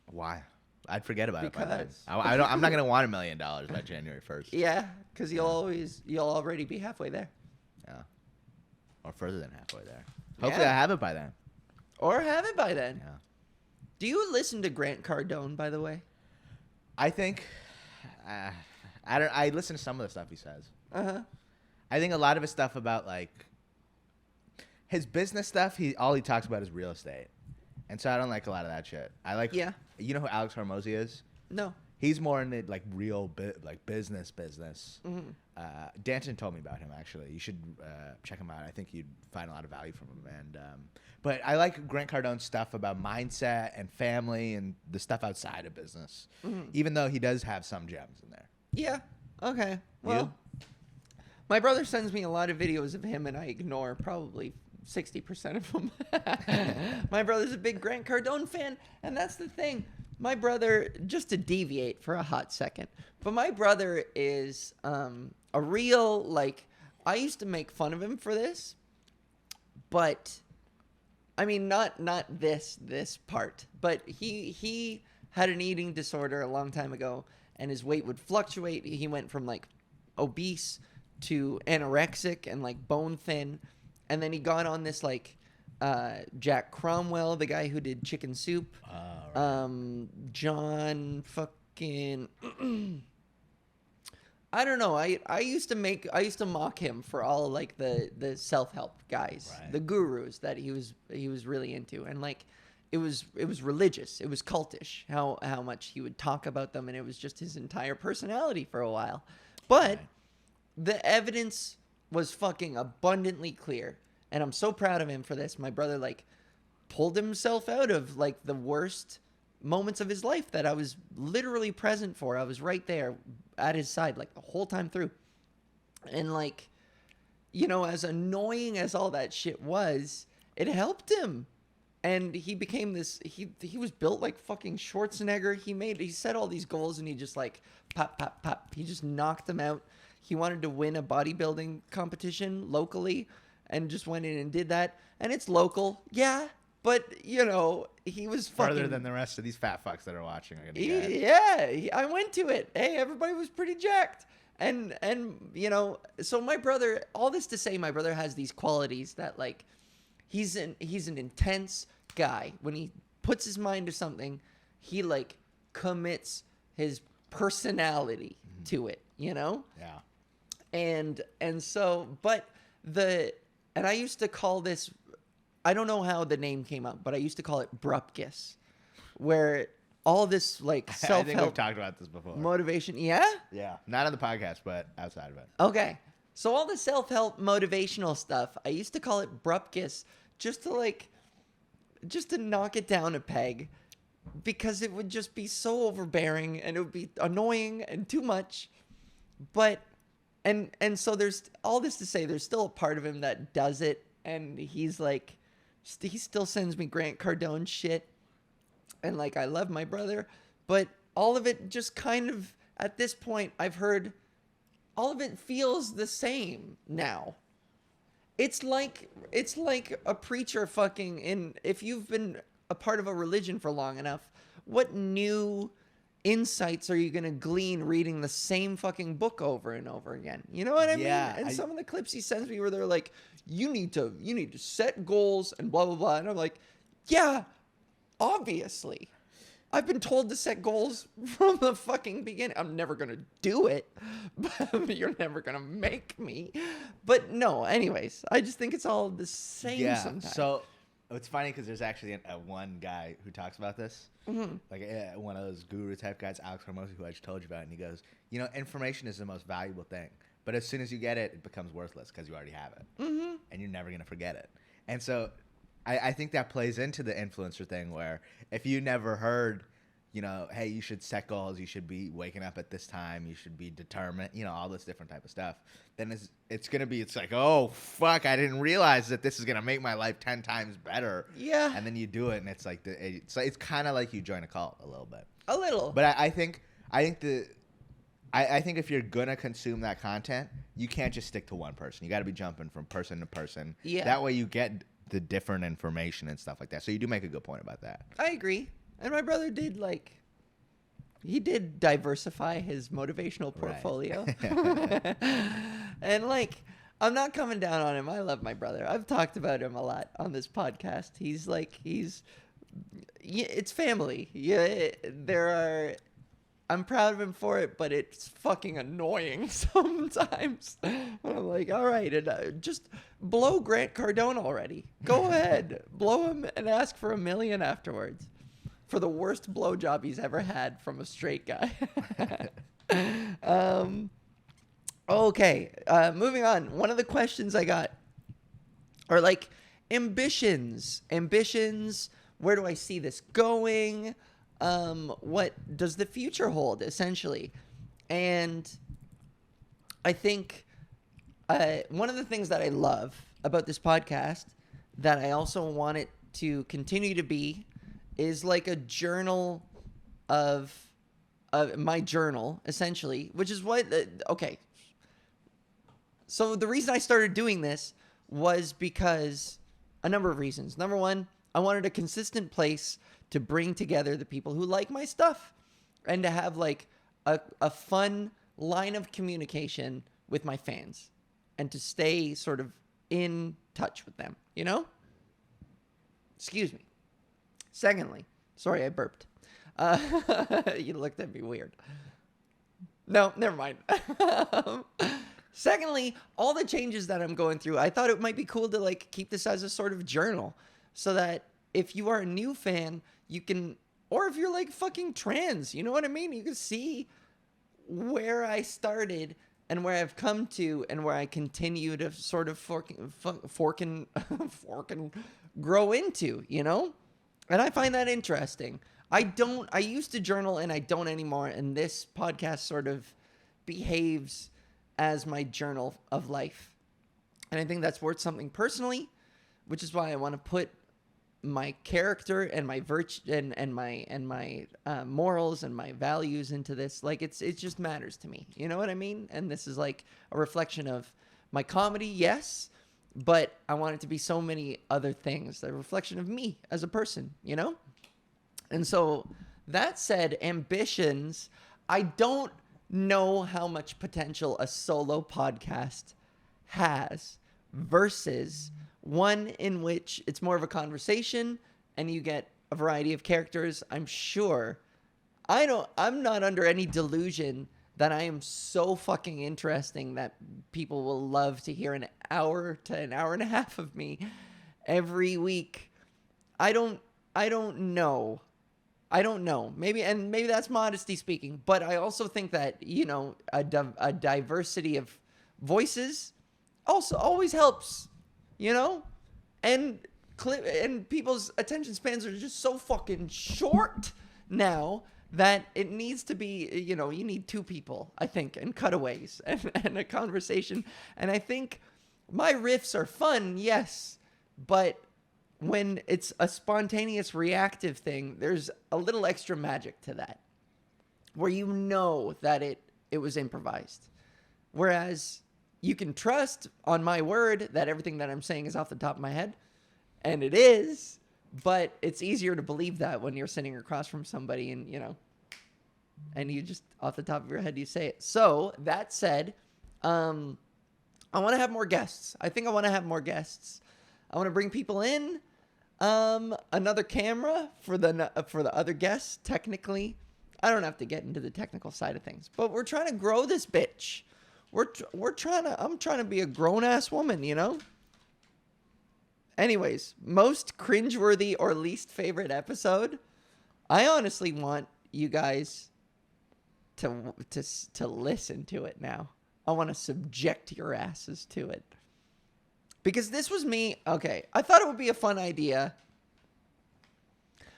Why? I'd forget about it by then. Because. I'm not gonna want $1 million by January 1st. Yeah, because you'll already be halfway there. Yeah. Or further than halfway there. Hopefully, Yeah. I have it by then. Or have it by then. Yeah. Do you listen to Grant Cardone, by the way? I think. I listen to some of the stuff he says. I think a lot of his stuff about like his business stuff. All he talks about is real estate, and so I don't like a lot of that shit. I like. Yeah. You know who Alex Hormozy is? No. He's more in the like real business. Mm-hmm. Danton told me about him actually. You should check him out. I think you'd find a lot of value from him. And but I like Grant Cardone's stuff about mindset and family and the stuff outside of business. Mm-hmm. Even though he does have some gems in there. Yeah. Okay. Well, my brother sends me a lot of videos of him, and I ignore probably 60% of them. My brother's a big Grant Cardone fan, and that's the thing. My brother, just to deviate for a hot second, but my brother is a real, like, I used to make fun of him for this, but I mean, not this part, but he had an eating disorder a long time ago, and his weight would fluctuate. He went from like obese to anorexic and like bone thin, and then he got on this like Jack Cromwell, the guy who did Chicken Soup, right. John fucking I don't know. I used to mock him for all like the self-help guys, right. The gurus that he was really into, and like it was religious, it was cultish how much he would talk about them, and it was just his entire personality for a while. But right. The evidence was fucking abundantly clear, and I'm so proud of him for this. My brother like pulled himself out of like the worst moments of his life that I was literally present for. I was right there at his side like the whole time through. And like, you know, as annoying as all that shit was, it helped him. And he became this, he was built like fucking Schwarzenegger. He set all these goals, and he just like pop, pop, pop. He just knocked them out. He wanted to win a bodybuilding competition locally, and just went in and did that. And it's local. Yeah. But, you know, he was fucking... Further than the rest of these fat fucks that are watching. Yeah, I went to it. Hey, everybody was pretty jacked. and you know, so my brother, all this to say, my brother has these qualities that like he's an intense guy. When he puts his mind to something, he like commits his personality to it, you know? Yeah. And so, but and I used to call this, I don't know how the name came up, but I used to call it PodGis, where all this like I think self-help we've talked about this before. motivation. Yeah? Yeah. Not on the podcast, but outside of it. Okay. So all the self-help motivational stuff, I used to call it PodGis just to knock it down a peg, because it would just be so overbearing and it would be annoying and too much. But and so there's all this to say, there's still a part of him that does it, and he's like, he still sends me Grant Cardone shit, and like I love my brother, but all of it just kind of, at this point, I've heard all of it feels the same now. It's like a preacher fucking in, if you've been a part of a religion for long enough, what new insights are you going to glean reading the same fucking book over and over again? You know what I mean? And some of the clips he sends me where they're like, you need to set goals and blah, blah, blah. And I'm like, yeah, obviously. I've been told to set goals from the fucking beginning. I'm never going to do it, but you're never going to make me. But no, anyways, I just think it's all the same sometimes. So it's funny because there's actually one guy who talks about this. Like one of those guru type guys, Alex Hormozy, who I just told you about. And he goes, you know, information is the most valuable thing. But as soon as you get it, it becomes worthless because you already have it. And you're never going to forget it. And so I think that plays into the influencer thing, where if you never heard, you know, hey, you should set goals, you should be waking up at this time, you should be determined, you know, all this different type of stuff, then it's going to be, it's like, oh, fuck, I didn't realize that this is going to make my life 10 times better. Yeah. And then you do it, and it's like, it's kind of like you join a cult a little bit. A little. But I think if you're going to consume that content, you can't just stick to one person. You got to be jumping from person to person. Yeah. That way you get the different information and stuff like that. So you do make a good point about that. I agree. And my brother did he did diversify his motivational portfolio. Right. And like, I'm not coming down on him. I love my brother. I've talked about him a lot on this podcast. It's family. Yeah, I'm proud of him for it, but it's fucking annoying sometimes. I'm like, all right, and just blow Grant Cardone already. Go ahead, blow him and ask for $1 million afterwards for the worst blowjob he's ever had from a straight guy. Okay, moving on. One of the questions I got are like ambitions. Where do I see this going? What does the future hold, essentially? And I think one of the things that I love about this podcast, that I also want it to continue to be, is like a journal of my journal, essentially, which is what, okay. So the reason I started doing this was because a number of reasons. Number one, I wanted a consistent place to bring together the people who like my stuff, and to have like a fun line of communication with my fans, and to stay sort of in touch with them, you know? Excuse me. Secondly, sorry, I burped. You looked at me weird. No, never mind. Secondly, all the changes that I'm going through, I thought it might be cool to like keep this as a sort of journal, so that if you are a new fan, you can, or if you're like fucking trans, you know what I mean? You can see where I started and where I've come to, and where I continue to sort of fork and grow into, you know? And I find that interesting. I used to journal and I don't anymore. And this podcast sort of behaves as my journal of life. And I think that's worth something personally, which is why I want to put my character and my virtue and my morals and my values into this. Like it just matters to me. You know what I mean? And this is like a reflection of my comedy, yes, but I want it to be so many other things. A reflection of me as a person, you know? And so that said, ambitions, I don't know how much potential a solo podcast has versus one in which it's more of a conversation and you get a variety of characters. I'm sure I'm not under any delusion that I am so fucking interesting that people will love to hear an hour to an hour and a half of me every week. I don't know. Maybe that's modesty speaking, but I also think that, a diversity of voices also always helps, and people's attention spans are just so fucking short now that it needs to be, you need two people, I think, and cutaways and a conversation. And I think my riffs are fun, yes, but when it's a spontaneous reactive thing, there's a little extra magic to that, where that it was improvised. Whereas you can trust on my word that everything that I'm saying is off the top of my head, and it is, but it's easier to believe that when you're sitting across from somebody and you just off the top of your head you say it. So that said, I want to have more guests. I think I want to have more guests. I want to bring people in. Another camera for the other guests. Technically, I don't have to get into the technical side of things, but we're trying to grow this bitch. I'm trying to be a grown ass woman, Anyways, most cringeworthy or least favorite episode. I honestly want you guys to listen to it now. I want to subject your asses to it. Because this was me. Okay, I thought it would be a fun idea.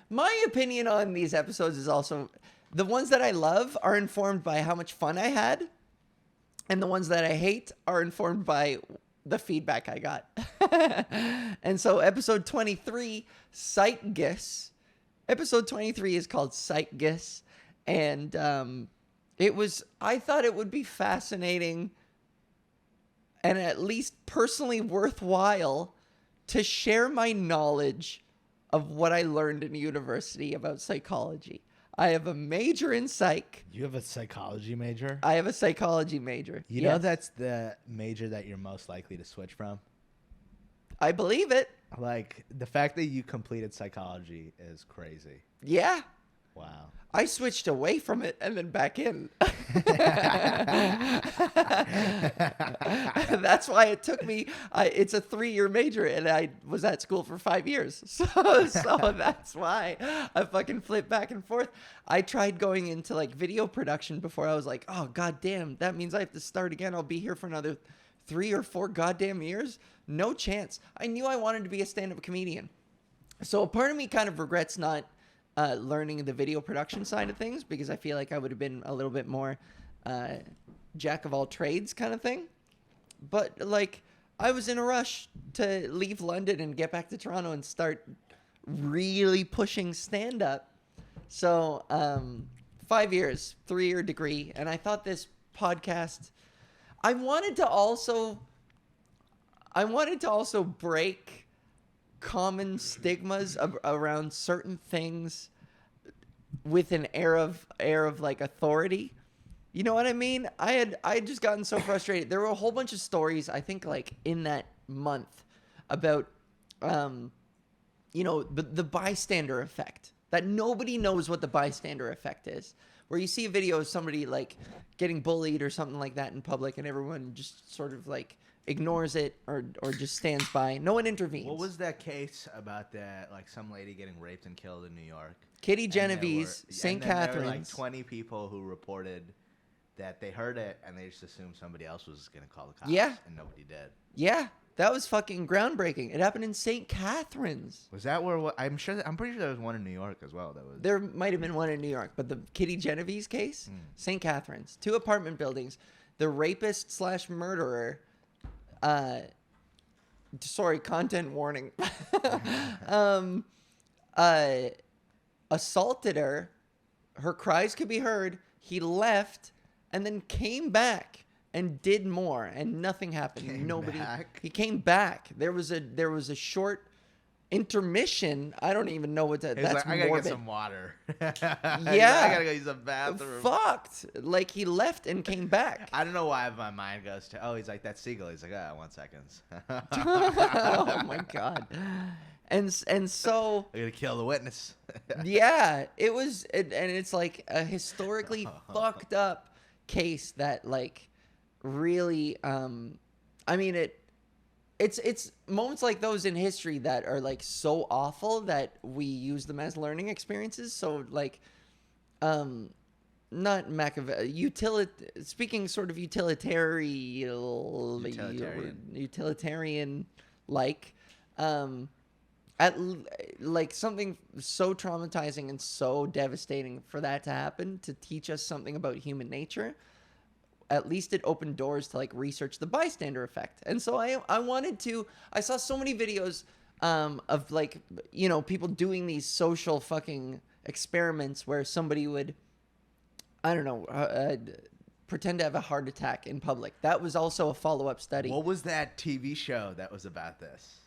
My opinion on these episodes is also, the ones that I love are informed by how much fun I had. And the ones that I hate are informed by the feedback I got. And so episode 23, PodGis. Episode 23 is called PodGis. And I thought it would be fascinating and at least personally worthwhile to share my knowledge of what I learned in university about psychology. I have a major in psych. You have a psychology major? I have a psychology major. You know that's the major that you're most likely to switch from? I believe it. Like, the fact that you completed psychology is crazy. Yeah. Wow. I switched away from it and then back in. That's why it took me. It's a 3-year major, and I was at school for 5 years. So that's why I fucking flipped back and forth. I tried going into like video production before. I was like, oh goddamn, that means I have to start again. I'll be here for another 3 or 4 goddamn years. No chance. I knew I wanted to be a stand-up comedian. So a part of me kind of regrets not learning the video production side of things, because I feel like I would have been a little bit more jack of all trades kind of thing. But like, I was in a rush to leave London and get back to Toronto and start really pushing stand-up. So 5 years, 3-year degree. And I thought this podcast, I wanted to also break common stigmas around certain things with an air of like authority. You know what I mean? I had just gotten so frustrated. There were a whole bunch of stories, I think, like in that month about the bystander effect. That nobody knows what the bystander effect is. Where you see a video of somebody like getting bullied or something like that in public, and everyone just sort of like ignores it or just stands by. No one intervenes. What was that case about that, like some lady getting raped and killed in New York? Kitty Genovese, St. Catharines. There were like 20 people who reported that they heard it, and they just assumed somebody else was going to call the cops. Yeah. And nobody did. Yeah. That was fucking groundbreaking. It happened in St. Catharines. Was that where? I'm pretty sure there was one in New York as well. There might have been one in New York, but the Kitty Genovese case, St. Catharines, 2 apartment buildings. The rapist / murderer. Sorry, content warning. Assaulted her. Her cries could be heard. He left and then came back and did more, and nothing happened. He came back. There was a short intermission. I don't even know what that. He's That's like, I gotta morbid. get some water. Yeah, I gotta go use the bathroom. Fucked. Like he left and came back. I don't know why my mind goes to, he's like that seagull. He's like, 1 second. Oh my god. And so I gotta kill the witness. yeah, it was, and it's like a historically fucked up case that like really, I mean it's moments like those in history that are like so awful that we use them as learning experiences. So like, not speaking sort of utilitarian like, like something so traumatizing and so devastating for that to happen to teach us something about human nature. At least it opened doors to like research the bystander effect. And so I saw so many videos of like, you know, people doing these social fucking experiments where somebody would, I don't know, pretend to have a heart attack in public. That was also a follow-up study. What was that TV show that was about this?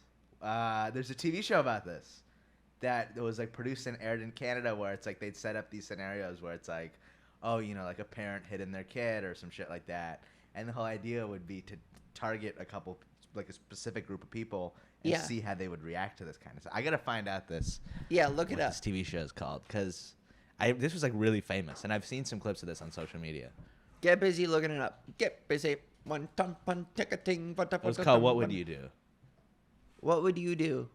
There's a TV show about this that was like produced and aired in Canada where it's like they'd set up these scenarios where it's like, oh, you know, like a parent hitting their kid or some shit like that. And the whole idea would be to target a couple, like a specific group of people and see how they would react to this kind of stuff. I got to find out this. Yeah, look it up. This TV show is called, because this was like really famous. And I've seen some clips of this on social media. Get busy looking it up. Get busy. One ton pun ticketing. It was called What Would You Do? What would you do?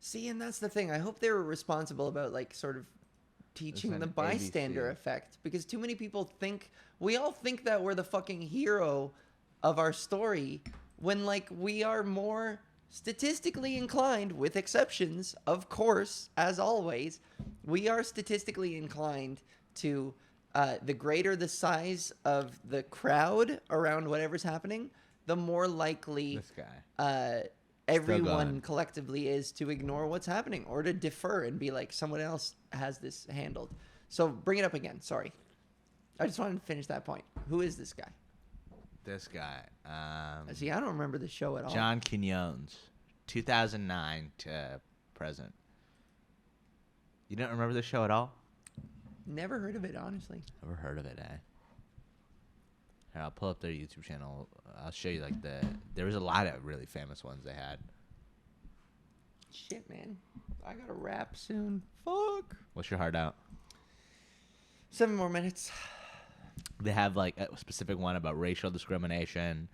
See, and that's the thing. I hope they were responsible about like sort of teaching the bystander effect, because too many people we all think that we're the fucking hero of our story when like we are more statistically inclined, with exceptions, of course, as always, we are statistically inclined to the greater the size of the crowd around whatever's happening, the more likely This guy. Everyone collectively is to ignore what's happening or to defer and be like, someone else has this handled. So bring it up again. Sorry. I just wanted to finish that point. Who is this guy? This guy. See, I don't remember the show at all. John Quinones, 2009 to present. You don't remember the show at all? Never heard of it, honestly. Never heard of it, eh? Here, I'll pull up their YouTube channel. I'll show you like there was a lot of really famous ones they had. Shit, man. I got to wrap soon. Fuck. What's your heart out? 7 more minutes. They have like a specific one about racial discrimination,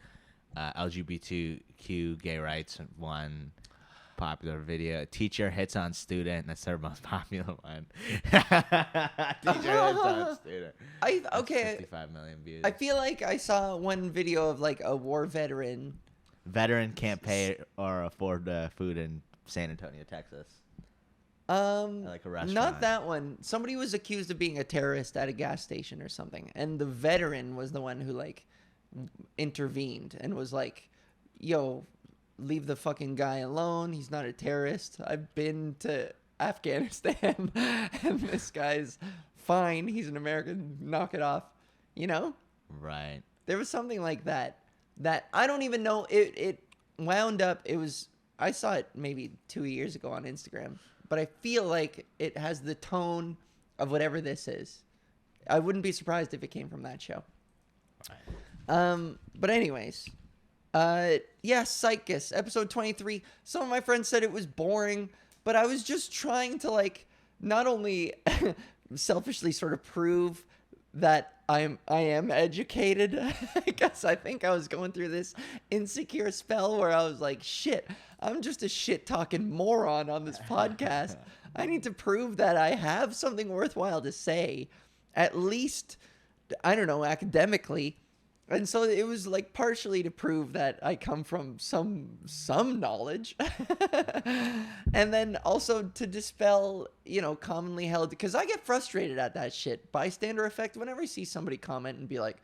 LGBTQ gay rights, one popular video. Teacher hits on student. That's their most popular one. Teacher hits on student. That's 55 million views. I feel like I saw one video of like a war veteran. Veteran can't pay or afford food in San Antonio, Texas. Like a restaurant. Not that one. Somebody was accused of being a terrorist at a gas station or something, and the veteran was the one who like intervened and was like, "Yo, leave the fucking guy alone. He's not a terrorist. I've been to Afghanistan and this guy's fine. He's an American. Knock it off." You know? Right. There was something like that I don't even know. It wound up, I saw it maybe 2 years ago on Instagram, but I feel like it has the tone of whatever this is. I wouldn't be surprised if it came from that show. Right. But anyways, Psychus, episode 23. Some of my friends said it was boring, but I was just trying to like not only selfishly sort of prove that I am educated. I think I was going through this insecure spell where I was like, shit, I'm just a shit talking moron on this podcast. I need to prove that I have something worthwhile to say, at least, I don't know, academically. And so it was like partially to prove that I come from some knowledge. And then also to dispel, commonly held, because I get frustrated at that shit. Bystander effect. Whenever I see somebody comment and be like,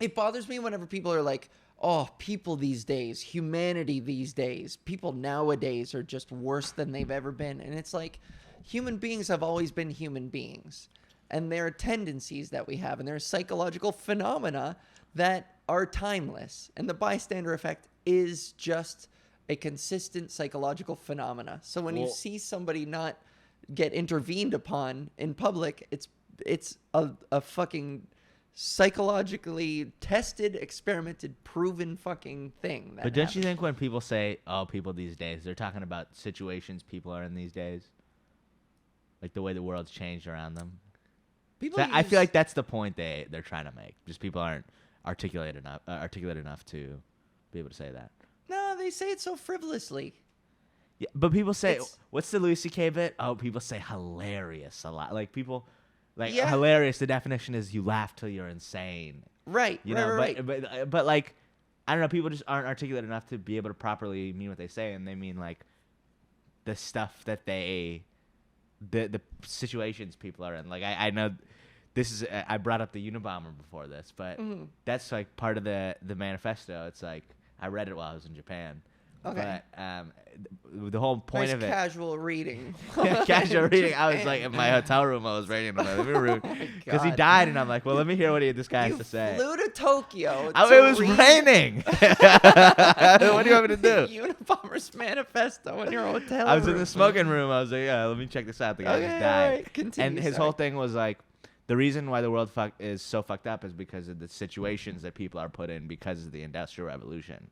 it bothers me whenever people are like, oh, people these days, humanity these days, people nowadays are just worse than they've ever been. And it's like, human beings have always been human beings. And there are tendencies that we have, and there are psychological phenomena that are timeless. And the bystander effect is just a consistent psychological phenomena. So when you see somebody not get intervened upon in public, it's a fucking psychologically tested, experimented, proven fucking thing. But don't you think when people say, "Oh, people these days," they're talking about situations people are in these days, like the way the world's changed around them? I feel like that's the point they're trying to make. Just people aren't articulate enough to be able to say that. No, they say it so frivolously. Yeah, but people say, what's the Louis C.K. bit? Oh, people say hilarious a lot. Like people, hilarious. The definition is you laugh till you're insane. Right. You know, but like, I don't know. People just aren't articulate enough to be able to properly mean what they say, and they mean like the stuff that the situations people are in. Like I know this is I brought up the Unabomber before this, but that's like part of the manifesto. It's like I read it while I was in Japan. Okay. But the whole point nice of it. Casual reading. Casual reading. I was like in my hotel room. I was reading in my living room because he died, and I'm like, well, let me hear what this guy has to say. Flew to Tokyo. It was raining. What do you want me to do? Unabomber's manifesto in your hotel I was room. in the smoking room. I was like, yeah, let me check this out. The guy just died. Right. Continue, and his whole thing was like, the reason why the world is so fucked up is because of the situations that people are put in because of the Industrial Revolution.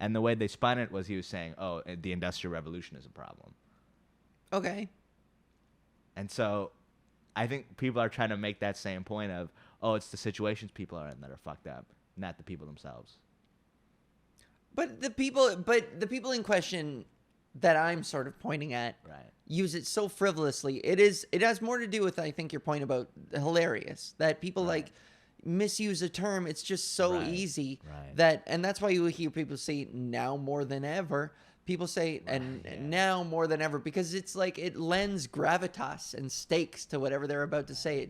And the way they spun it was he was saying, oh, the Industrial Revolution is a problem. Okay. And so I think people are trying to make that same point of, oh, it's the situations people are in that are fucked up, not the people themselves. But the people in question that I'm sort of pointing at use it so frivolously. It has more to do with, I think, your point about hilarious, that people like misuse a term. It's just so easy that, and that's why you hear people say now more than ever. People say now more than ever because it's like it lends gravitas and stakes to whatever they're about to say.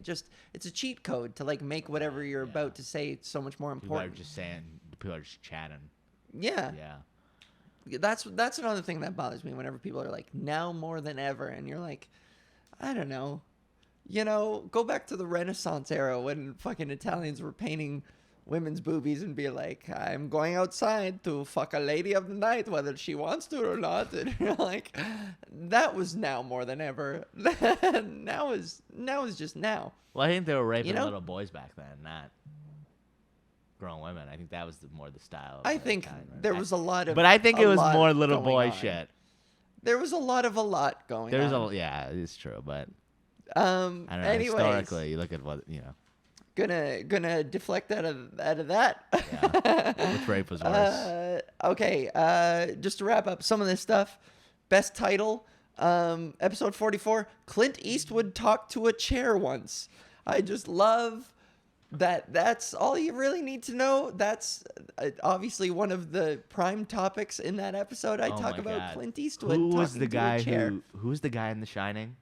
It's a cheat code to like make whatever you're about to say so much more important. People are just chatting. Yeah. That's another thing that bothers me whenever people are like now more than ever, and you're like, I don't know. You know, go back to the Renaissance era when fucking Italians were painting women's boobies and be like, I'm going outside to fuck a lady of the night, whether she wants to or not. And you're like, that was now more than ever. now is just now. Well, I think they were raping little boys back then, not grown women. I think that was more the style. I think time, right? there was a lot of. But I think it was more little boy shit. There was a lot going on. Yeah, it's true, but. I don't know. Anyways, historically, you look at what you know. Gonna deflect out of that. Yeah. Which rape was worse? Okay. Just to wrap up some of this stuff. Best title. Episode 44. Clint Eastwood talked to a chair once. I just love that. That's all you really need to know. That's obviously one of the prime topics in that episode. I talk about Clint Eastwood. Who was the guy who was the guy in The Shining?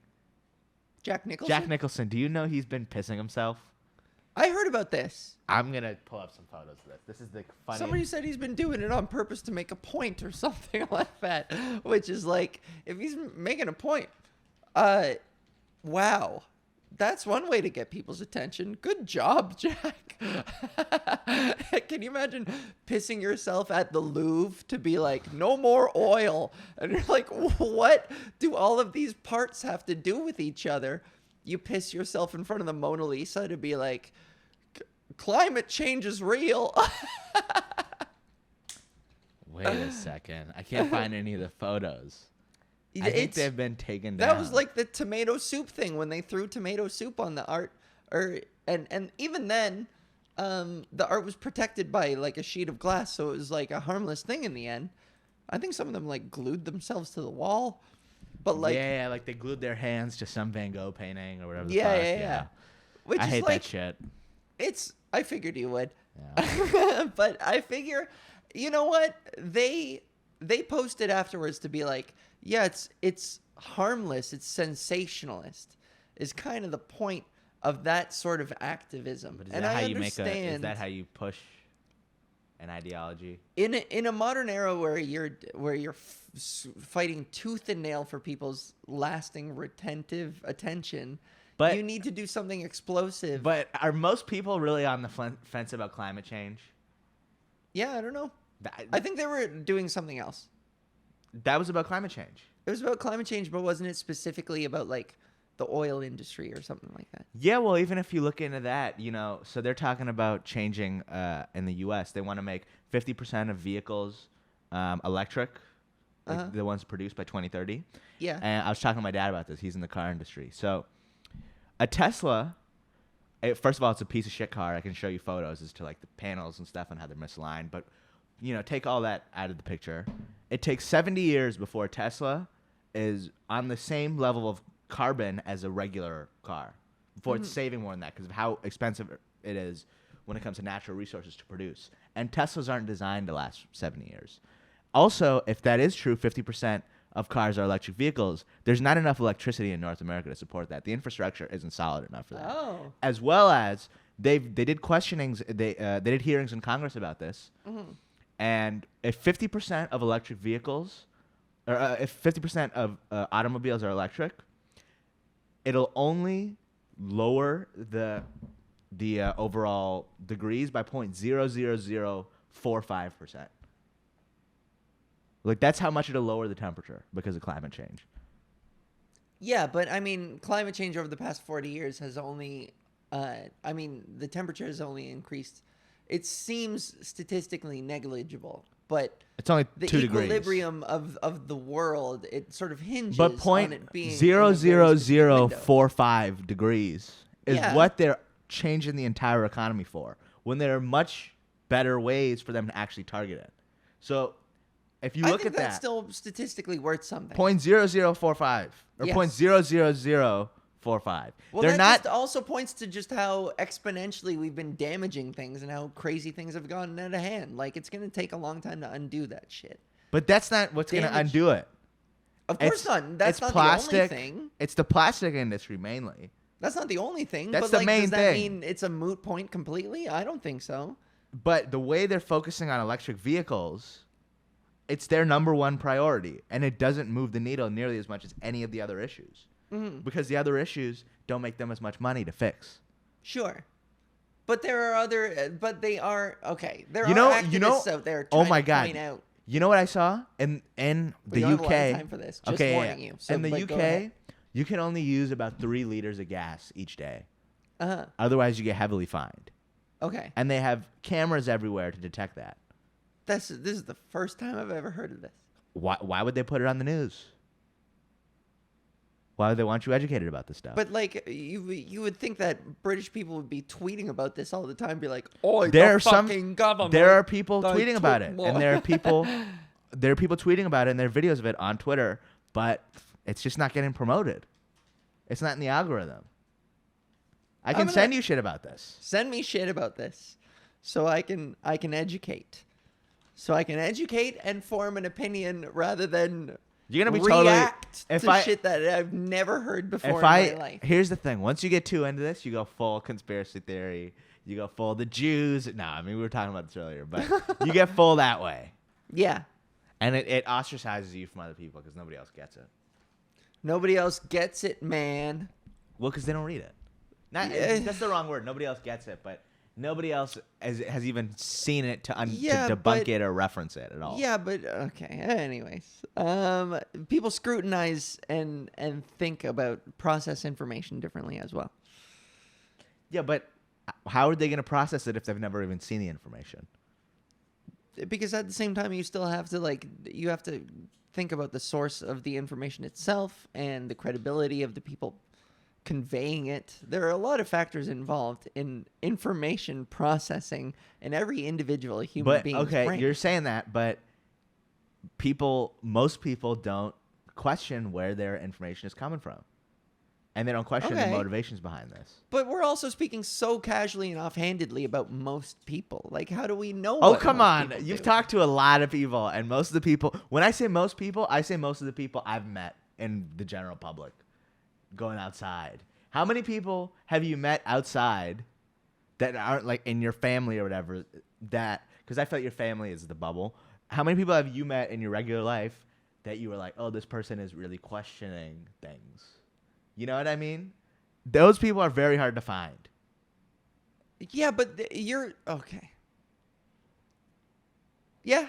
Jack Nicholson? Jack Nicholson. Do you know he's been pissing himself? I heard about this. I'm going to pull up some photos of this. This is the funny... Somebody said he's been doing it on purpose to make a point or something like that, which is like, if he's making a point, wow. That's one way to get people's attention. Good job, Jack. Can you imagine pissing yourself at the Louvre to be like, no more oil? And you're like, what do all of these parts have to do with each other? You piss yourself in front of the Mona Lisa to be like, climate change is real. Wait a second. I can't find any of the photos. I think they've been taken down. That was like the tomato soup thing when they threw tomato soup on the art, and even then, the art was protected by like a sheet of glass, so it was like a harmless thing in the end. I think some of them like glued themselves to the wall, but like like they glued their hands to some Van Gogh painting or whatever. Yeah. Which I is hate like, that shit. I figured you would, Yeah. but I figure, you know what, they posted afterwards to be like, yeah, it's harmless, it's sensationalist, is kind of the point of that sort of activism. But is and that I how understand. is that how you push an ideology? In a modern era where you're fighting tooth and nail for people's lasting retentive attention, but you need to do something explosive. But are most people really on the fence about climate change? Yeah, I don't know. I think they were doing something else. That was about climate change. It was about climate change, but wasn't it specifically about like the oil industry or something like that? Yeah, well, even if you look into that, so they're talking about changing in the U.S. They want to make 50% of vehicles electric, like the ones produced by 2030. Yeah. And I was talking to my dad about this. He's in the car industry. So a Tesla, first of all, it's a piece of shit car. I can show you photos as to like the panels and stuff and how they're misaligned. But, take all that out of the picture. It takes 70 years before a Tesla is on the same level of carbon as a regular car, before it's saving more than that because of how expensive it is when it comes to natural resources to produce. And Teslas aren't designed to last 70 years. Also, if that is true, 50% of cars are electric vehicles, there's not enough electricity in North America to support that. The infrastructure isn't solid enough for that. Oh. As well as they did questionings, they did hearings in Congress about this. Mm-hmm. And if 50% of electric vehicles, or if 50% of automobiles are electric, it'll only lower the overall degrees by 0.00045%. Like, that's how much it'll lower the temperature because of climate change. Yeah, but I mean, climate change over the past 40 years has only, the temperature has only increased. It seems statistically negligible, but it's only the 2 degrees. equilibrium of the world, it sort of hinges but on it being 0.00045 degrees is what they're changing the entire economy for, when there are much better ways for them to actually target it. So if you look at that's still statistically worth something. 0.0045 or 0.00045. Well, they're that not just also points to just how exponentially we've been damaging things and how crazy things have gotten out of hand. Like, it's going to take a long time to undo that shit. But that's not what's going to undo it. Of course not. That's not plastic, the only thing. It's the plastic industry mainly. That's not the only thing. That's but the like, main does that thing. mean it's a moot point completely? I don't think so. But the way they're focusing on electric vehicles, it's their number one priority, and it doesn't move the needle nearly as much as any of the other issues. Mm-hmm. Because the other issues don't make them as much money to fix. Sure. But there are other, but they are, okay. There are activists out there trying to point out. You know what I saw in the we don't UK? Have a lot of time for this. Just warning you. So, in the UK, you can only use about 3 liters of gas each day. Uh-huh. Otherwise, you get heavily fined. Okay. And they have cameras everywhere to detect that. This is the first time I've ever heard of this. Why would they put it on the news? Why would they want you educated about this stuff? But like you would think that British people would be tweeting about this all the time, be like, "Oh, government." There are people tweeting about it, and there are people tweeting about it, and there are videos of it on Twitter, but it's just not getting promoted. It's not in the algorithm. I can send you shit about this. Send me shit about this, so I can educate. So I can educate and form an opinion rather than you're gonna be react to shit that I've never heard before in my life. Here's the thing: once you get too into this, you go full conspiracy theory. You go full the Jews. No, I mean we were talking about this earlier, but you get full that way. Yeah, and it ostracizes you from other people because nobody else gets it. Nobody else gets it, man. Well, because they don't read it. That's the wrong word. Nobody else gets it, but nobody else has even seen it to debunk it or reference it at all. Yeah, but okay. Anyways, people scrutinize and think about process information differently as well. Yeah, but how are they going to process it if they've never even seen the information? Because at the same time, you still have to you have to think about the source of the information itself and the credibility of the people conveying it. There are a lot of factors involved in information processing in every individual human being's brain. You're saying that, but most people don't question where their information is coming from, and they don't question the motivations behind this. But we're also speaking so casually and offhandedly about most people. Like, how do we know? Oh, come on! You've talked to a lot of people, and most of the people. When I say most people, I say most of the people I've met in the general public. Going outside. How many people have you met outside that aren't like in your family or whatever? Because I feel like your family is the bubble. How many people have you met in your regular life that you were like, oh, this person is really questioning things? You know what I mean? Those people are very hard to find. Yeah, but you're okay. Yeah.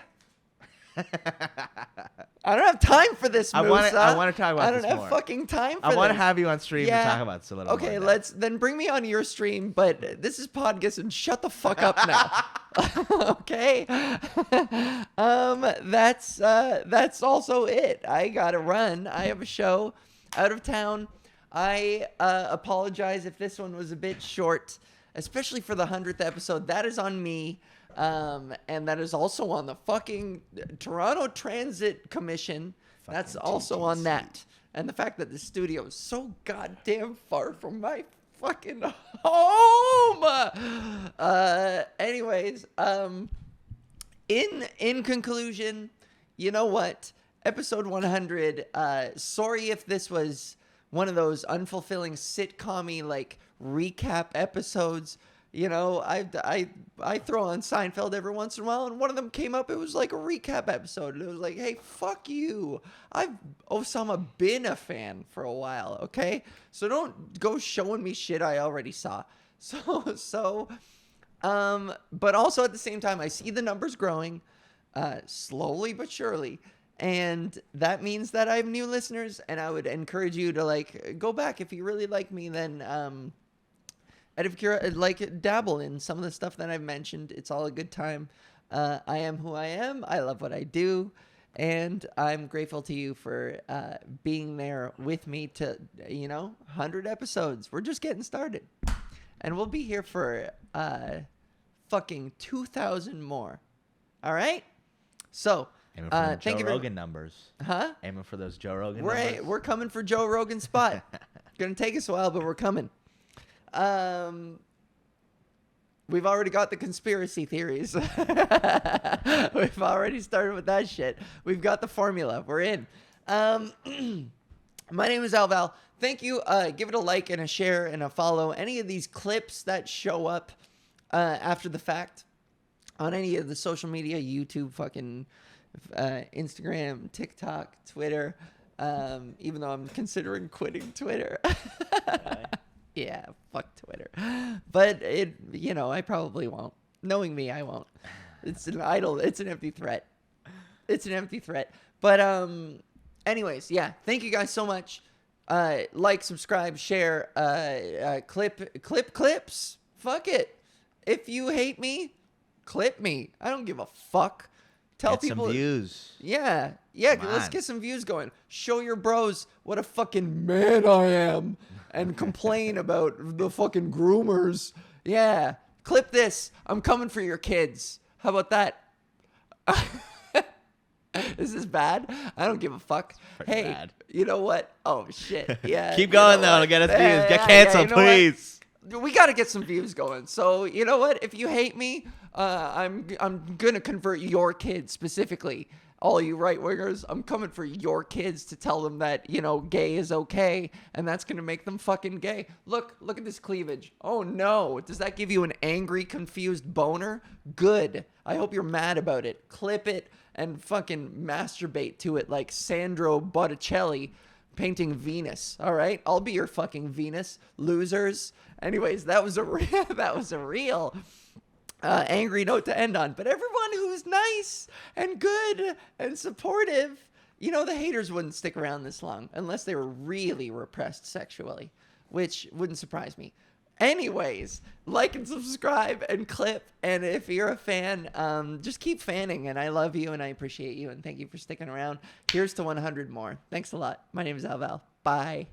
I don't have time for this, Musa. I want to talk about this I don't more. have fucking time for this. I want to have you on stream to talk about this a little more. Okay, then bring me on your stream, but this is PodGis and shut the fuck up now. Okay? That's also it. I gotta run. I have a show out of town. I apologize if this one was a bit short, especially for the 100th episode. That is on me. And that is also on the fucking Toronto Transit Commission. That's also on that. And the fact that the studio is so goddamn far from my fucking home. Anyways, in conclusion, you know what? Episode 100, sorry if this was one of those unfulfilling sitcom-y, like, recap episodes. You know, I throw on Seinfeld every once in a while, and one of them came up. It was like a recap episode, and it was like, hey, fuck you. I've Osama been a fan for a while, okay? So don't go showing me shit I already saw. But also at the same time, I see the numbers growing, slowly but surely. And that means that I have new listeners, and I would encourage you to, like, go back. If you really like me, then, and if you're, like, dabble in some of the stuff that I've mentioned. It's all a good time. I am who I am. I love what I do. And I'm grateful to you for being there with me to, 100 episodes. We're just getting started. And we'll be here for fucking 2,000 more. All right? So, aiming for the Joe Rogan numbers. Huh? Aiming for those Joe Rogan numbers. We're coming for Joe Rogan's spot. Gonna take us a while, but we're coming. We've already got the conspiracy theories. We've already started with that shit. We've got the formula. We're in. My name is Alval. Thank you. Give it a like and a share and a follow. Any of these clips that show up after the fact on any of the social media, YouTube, fucking Instagram, TikTok, Twitter, even though I'm considering quitting Twitter. Yeah, fuck Twitter. But I probably won't. Knowing me, I won't. It's an empty threat. It's an empty threat. But anyways, yeah, thank you guys so much. Like, subscribe, share, clips. Fuck it. If you hate me, clip me. I don't give a fuck. Tell people some views. Yeah. Let's get some views going. Show your bros what a fucking man I am, and complain about the fucking groomers. Yeah. Clip this. I'm coming for your kids. How about that? Is this bad? I don't give a fuck. Hey, bad. You know what? Oh shit. Yeah. Keep going though to get us views. Get canceled, please. We got to get some views going. So, you know what? If you hate me, I'm going to convert your kids specifically. All you right-wingers, I'm coming for your kids to tell them that, gay is okay, and that's going to make them fucking gay. Look at this cleavage. Oh, no. Does that give you an angry, confused boner? Good. I hope you're mad about it. Clip it and fucking masturbate to it like Sandro Botticelli painting Venus. All right? I'll be your fucking Venus, losers. Anyways, that was a real angry note to end on. But everyone who's nice and good and supportive, the haters wouldn't stick around this long unless they were really repressed sexually, which wouldn't surprise me. Anyways, like and subscribe and clip. And if you're a fan, just keep fanning. And I love you and I appreciate you. And thank you for sticking around. Here's to 100 more. Thanks a lot. My name is Alval. Bye.